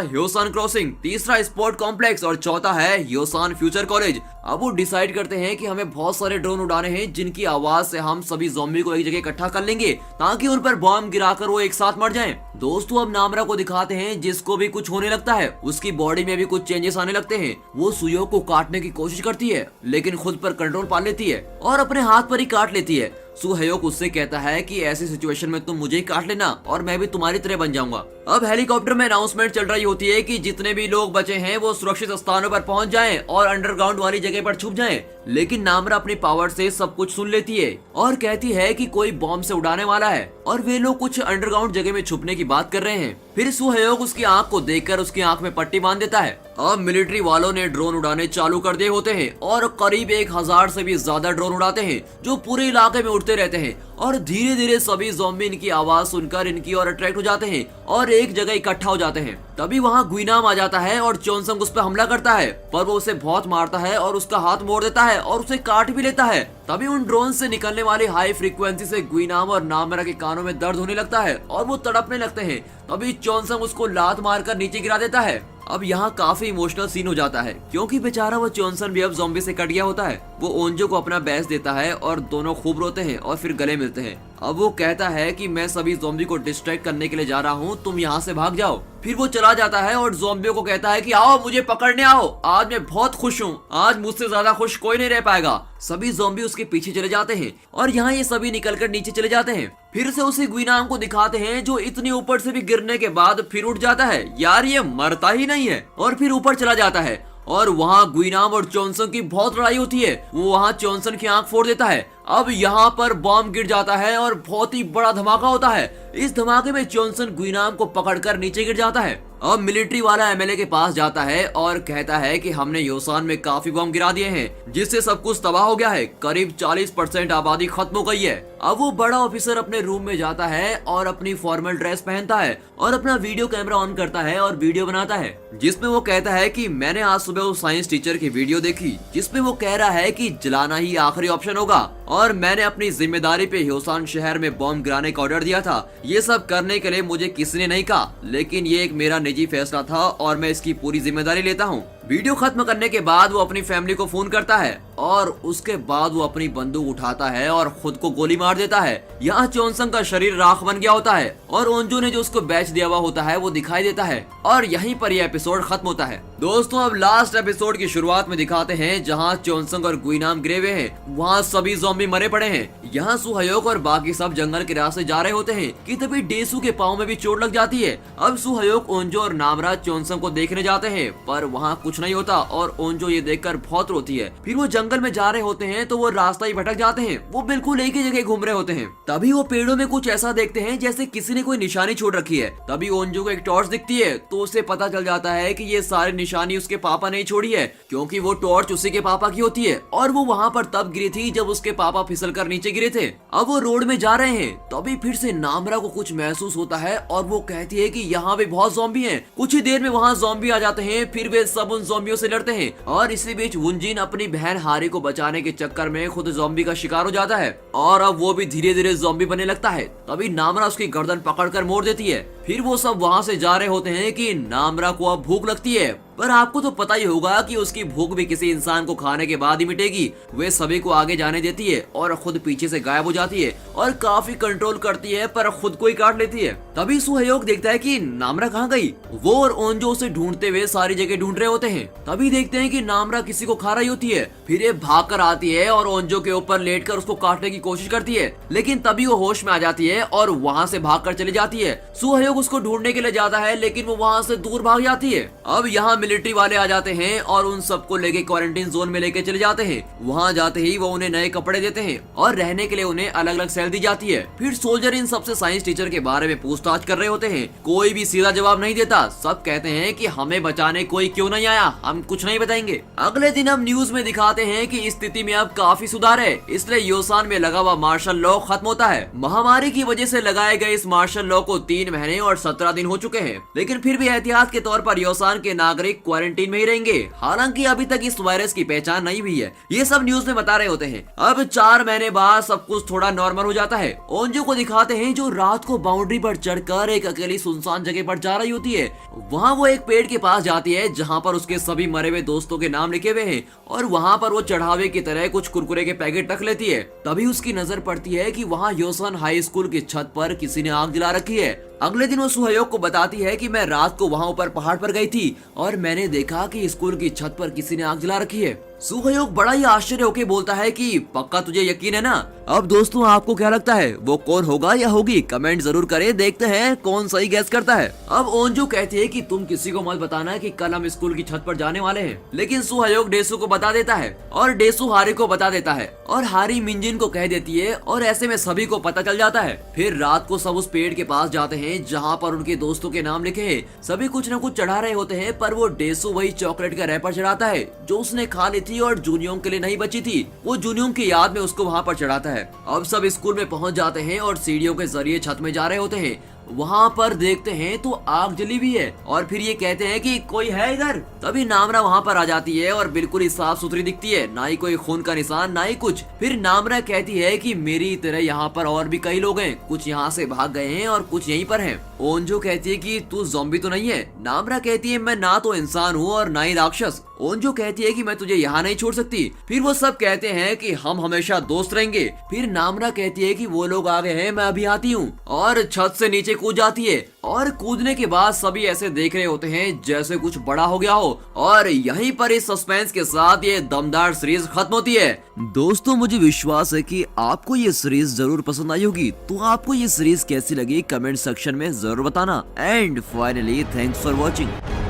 ह्योसान क्रॉसिंग, तीसरा स्पोर्ट कॉम्प्लेक्स और चौथा है ह्योसान फ्यूचर कॉलेज। अब वो डिसाइड करते हैं कि हमें बहुत सारे ड्रोन उड़ाने हैं जिनकी आवाज से हम सभी ज़ॉम्बी को एक जगह इकट्ठा कर लेंगे ताकि उन पर बम गिराकर वो एक साथ मर जाएं। दोस्तों अब नामरा को दिखाते हैं जिसको भी कुछ होने लगता है। उसकी बॉडी में भी कुछ चेंजेस आने लगते हैं। वो सुयो को काटने की कोशिश करती है, लेकिन खुद पर कंट्रोल पा लेती है और अपने हाथ पर ही काट लेती है। सुहयोग उससे कहता है कि ऐसी सिचुएशन में तुम मुझे ही काट लेना और मैं भी तुम्हारी तरह बन जाऊंगा। अब हेलीकॉप्टर में अनाउंसमेंट चल रही होती है कि जितने भी लोग बचे हैं वो सुरक्षित स्थानों पर पहुंच जाएं और अंडरग्राउंड वाली जगह पर छुप जाएं। लेकिन नामरा अपनी पावर से सब कुछ सुन लेती है और कहती है कि कोई बॉम्ब से उड़ाने वाला है और वे लोग कुछ अंडरग्राउंड जगह में छुपने की बात कर रहे हैं। फिर सुहयोग उसकी आंख को देखकर उसकी आंख में पट्टी बांध देता है। अब मिलिट्री वालों ने ड्रोन उड़ाने चालू कर दिए होते हैं और करीब 1000 से भी ज्यादा ड्रोन उड़ाते हैं जो पूरे इलाके में उड़ते रहते हैं और धीरे धीरे सभी ज़ॉम्बी इनकी आवाज सुनकर इनकी ओर अट्रैक्ट हो जाते हैं और एक जगह इकट्ठा हो जाते हैं। तभी वहाँ गुइनाम आ जाता है और चोनसंग उस पर हमला करता है, पर वो उसे बहुत मारता है और उसका हाथ मोड़ देता है और उसे काट भी लेता है। तभी उन ड्रोन से निकलने वाली हाई फ्रीक्वेंसी से गुइनाम और नामरा के कानों में दर्द होने लगता है और वो तड़पने लगते हैं। तभी चोनसंग उसको लात मारकर नीचे गिरा देता है। अब यहाँ काफी इमोशनल सीन हो जाता है क्योंकि बेचारा वो चोनसन भी अब ज़ॉम्बी से कट गया होता है। वो ओंजो को अपना बैस देता है और दोनों खूब रोते हैं और फिर गले मिलते हैं। अब वो कहता है कि मैं सभी ज़ॉम्बी को डिस्ट्रैक्ट करने के लिए जा रहा हूँ, तुम यहाँ से भाग जाओ। फिर वो चला जाता है और ज़ॉम्बियों को कहता है कि आओ मुझे पकड़ने आओ, आज मैं बहुत खुश हूँ, आज मुझसे ज्यादा खुश कोई नहीं रह पाएगा। सभी ज़ॉम्बी उसके पीछे चले जाते हैं और यहाँ ये सभी निकलकर नीचे चले जाते हैं। फिर से उसे गुइनाम को दिखाते हैं जो इतनी ऊपर से भी गिरने के बाद फिर उठ जाता है। यार ये मरता ही नहीं है और फिर ऊपर चला जाता है और वहाँ गुइनाम और चोनसन की बहुत लड़ाई होती है। वो वहाँ चोनसन की आंख फोड़ देता है। अब यहाँ पर बॉम्ब गिर जाता है और बहुत ही बड़ा धमाका होता है। इस धमाके में चोनसन गुइनाम को पकड़कर नीचे गिर जाता है। अब मिलिट्री वाला एमएलए के पास जाता है और कहता है कि हमने ह्योसान में काफी बम गिरा दिए हैं जिससे सब कुछ तबाह हो गया है, करीब 40% आबादी खत्म हो गई है। अब वो बड़ा ऑफिसर अपने रूम में जाता है और अपनी फॉर्मल ड्रेस पहनता है और अपना वीडियो कैमरा ऑन करता है और वीडियो बनाता है जिसमें वो कहता है कि मैंने आज सुबह उस साइंस टीचर की वीडियो देखी जिसमें वो कह रहा है कि जलाना ही आखिरी ऑप्शन होगा और मैंने अपनी जिम्मेदारी पे ह्योसान शहर में बॉम्ब गिराने का ऑर्डर दिया था। ये सब करने के लिए मुझे किसी ने नहीं कहा, लेकिन ये एक मेरा निजी फैसला था और मैं इसकी पूरी जिम्मेदारी लेता हूँ। वीडियो खत्म करने के बाद वो अपनी फैमिली को फोन करता है और उसके बाद वो अपनी बंदूक उठाता है और खुद को गोली मार देता है। यहाँ चोनसंग का शरीर राख बन गया होता है और ओंजो ने जो उसको बैच दिया हुआ होता है वो दिखाई देता है और यहीं पर यह एपिसोड खत्म होता है। दोस्तों अब लास्ट एपिसोड की शुरुआत में दिखाते हैं जहाँ चोनसंग और गुइनाम गिरे हुए हैं। वहाँ सभी ज़ॉम्बी मरे पड़े हैं। यहाँ सुहयोक और बाकी सब जंगल के रास्ते जा रहे होते हैं कि तभी डेसू के पाँव में भी चोट लग जाती है। अब सुहयोक, ओंजो और नामरा चोनसंग को देखने जाते हैं पर वहाँ कुछ नहीं होता और ओंजो ये देखकर बहुत रोती है। फिर वो जंगल में जा रहे होते हैं तो वो रास्ता ही भटक जाते हैं। वो बिल्कुल एक ही जगह घूम रहे होते हैं। तभी वो पेड़ों में कुछ ऐसा देखते हैं जैसे किसी ने कोई निशानी छोड़ रखी है। तभी ओंजो को एक टॉर्च दिखती है तो उसे पता चल जाता है कि ये सारी निशानी उसके पापा ने छोड़ी है, क्योंकि वो टॉर्च उसी के पापा की होती है और वो वहाँ पर तब गिरी थी जब उसके पापा फिसल कर नीचे गिरे थे। अब वो रोड में जा रहे हैं तभी फिर से नामरा को कुछ महसूस होता है और वो कहती है कि यहाँ पे बहुत ज़ॉम्बी हैं। कुछ ही देर में वहाँ ज़ॉम्बी आ जाते हैं। फिर वे सब उन ज़ॉम्बियों से लड़ते हैं और इसी बीच वुनजिन अपनी बहन हारी को बचाने के चक्कर में खुद ज़ॉम्बी का शिकार हो जाता है और अब वो भी धीरे धीरे ज़ॉम्बी बनने लगता है। तभी नामरा उसकी गर्दन पकड़कर मोड़ देती है। फिर वो सब वहाँ से जा रहे होते हैं कि नामरा को अब भूख लगती है, पर आपको तो पता ही होगा कि उसकी भूख भी किसी इंसान को खाने के बाद ही मिटेगी। वे सभी को आगे जाने देती है और खुद पीछे से गायब हो जाती है और काफी कंट्रोल करती है पर खुद को ही काट लेती है। तभी सुहयोक देखता है कि नामरा कहाँ गई। वो और ओंजो उसे ढूंढते हुए सारी जगह ढूंढ रहे होते हैं। तभी देखते हैं कि नामरा किसी को खा रही होती है। फिर ये भाग कर आती है और ओंजो के ऊपर लेटकर उसको काटने की कोशिश करती है, लेकिन तभी वो होश में आ जाती है और वहाँ से भाग कर चली जाती है। सुहयोक उसको ढूंढने के लिए जाता है लेकिन वो वहाँ से दूर भाग जाती है। अब यहाँ मिलिट्री वाले आ जाते हैं और उन सबको लेके क्वारंटाइन जोन में लेके चले जाते हैं। वहाँ जाते ही वो उन्हें नए कपड़े देते हैं और रहने के लिए उन्हें अलग अलग सेल दी जाती है। फिर सोल्जर इन सबसे साइंस टीचर के बारे में पूछताछ कर रहे होते हैं। कोई भी सीधा जवाब नहीं देता। सब कहते हैं कि हमें बचाने कोई क्यों नहीं आया, हम कुछ नहीं बताएंगे। अगले दिन हम न्यूज में दिखाते हैं कि स्थिति में अब काफी सुधार है, इसलिए योसान में लगा हुआ मार्शल लॉ खत्म होता है। महामारी की वजह से लगाए गए इस मार्शल लॉ को 3 महीने और 17 दिन हो चुके हैं, लेकिन फिर भी एहतियात के तौर पर योसान के नागरिक क्वारंटीन में ही रहेंगे। हालांकि अभी तक इस वायरस की पहचान नहीं हुई है। ये सब न्यूज में बता रहे होते हैं। अब 4 महीने बाद सब कुछ थोड़ा नॉर्मल हो जाता है। ओंजो को दिखाते हैं जो रात को बाउंड्री पर चढ़कर एक अकेली सुनसान जगह पर जा रही होती है। वहाँ वो एक पेड़ के पास जाती है जहाँ पर उसके सभी मरे हुए दोस्तों के नाम लिखे हुए हैं और वहाँ पर वो चढ़ावे की तरह कुछ कुरकुरे के पैकेट रख लेती है। तभी उसकी नजर पड़ती है कि वहाँ योसान हाई स्कूल की छत पर किसी ने आग जला रखी है। अगले दिन वो सुहयोक को बताती है कि मैं रात को वहाँ ऊपर पहाड़ पर गई थी और मैंने देखा कि स्कूल की छत पर किसी ने आग जला रखी है। सुहयोक बड़ा ही आश्चर्य होकर बोलता है कि पक्का तुझे यकीन है ना। अब दोस्तों आपको क्या लगता है वो कौन होगा या होगी, कमेंट जरूर करें, देखते हैं कौन सही गैस करता है। अब ओंजो कहती है कि तुम किसी को मत बताना कि कल हम स्कूल की छत पर जाने वाले हैं, लेकिन सुहयोक डेसू को बता देता है और डेसू हारी को बता देता है और हारी मिंजिन को कह देती है और ऐसे में सभी को पता चल जाता है। फिर रात को सब उस पेड़ के पास जाते हैं जहाँ पर उनके दोस्तों के नाम लिखे हैं। सभी कुछ न कुछ चढ़ा रहे होते हैं पर वो डेसू वही चॉकलेट का रैपर चढ़ाता है जो उसने खा ली थी और जूनियों के लिए नहीं बची थी। वो जूनियों की याद में उसको वहाँ पर चढ़ाता है। अब सब स्कूल में पहुँच जाते हैं और सीढ़ियों के जरिए छत में जा रहे होते हैं। वहाँ पर देखते हैं तो आग जली हुई है और फिर ये कहते हैं कि कोई है इधर। तभी नामरा वहाँ पर आ जाती है और बिल्कुल ही साफ सुथरी दिखती है, ना ही कोई खून का निशान ना ही कुछ। फिर नामरा कहती है कि मेरी तरह यहाँ पर और भी कई लोग हैं, कुछ यहाँ से भाग गए हैं और कुछ यहीं पर हैं। ओंजो कहती है कि तू ज़ॉम्बी तो नहीं है। नामरा कहती है मैं ना तो इंसान हूँ और ना ही राक्षस। ओंजो कहती है कि मैं तुझे यहाँ नहीं छोड़ सकती। फिर वो सब कहते हैं कि हम हमेशा दोस्त रहेंगे। फिर नामरा कहती है कि वो लोग आ गए हैं, मैं अभी आती हूँ, और छत से नीचे कूद जाती है। और कूदने के बाद सभी ऐसे देख रहे होते हैं जैसे कुछ बड़ा हो गया हो और यहीं पर इस सस्पेंस के साथ ये दमदार सीरीज खत्म होती है। दोस्तों मुझे विश्वास है कि आपको ये सीरीज जरूर पसंद आई होगी, तो आपको ये सीरीज कैसी लगी कमेंट सेक्शन में जरूर बताना। And finally thanks for watching.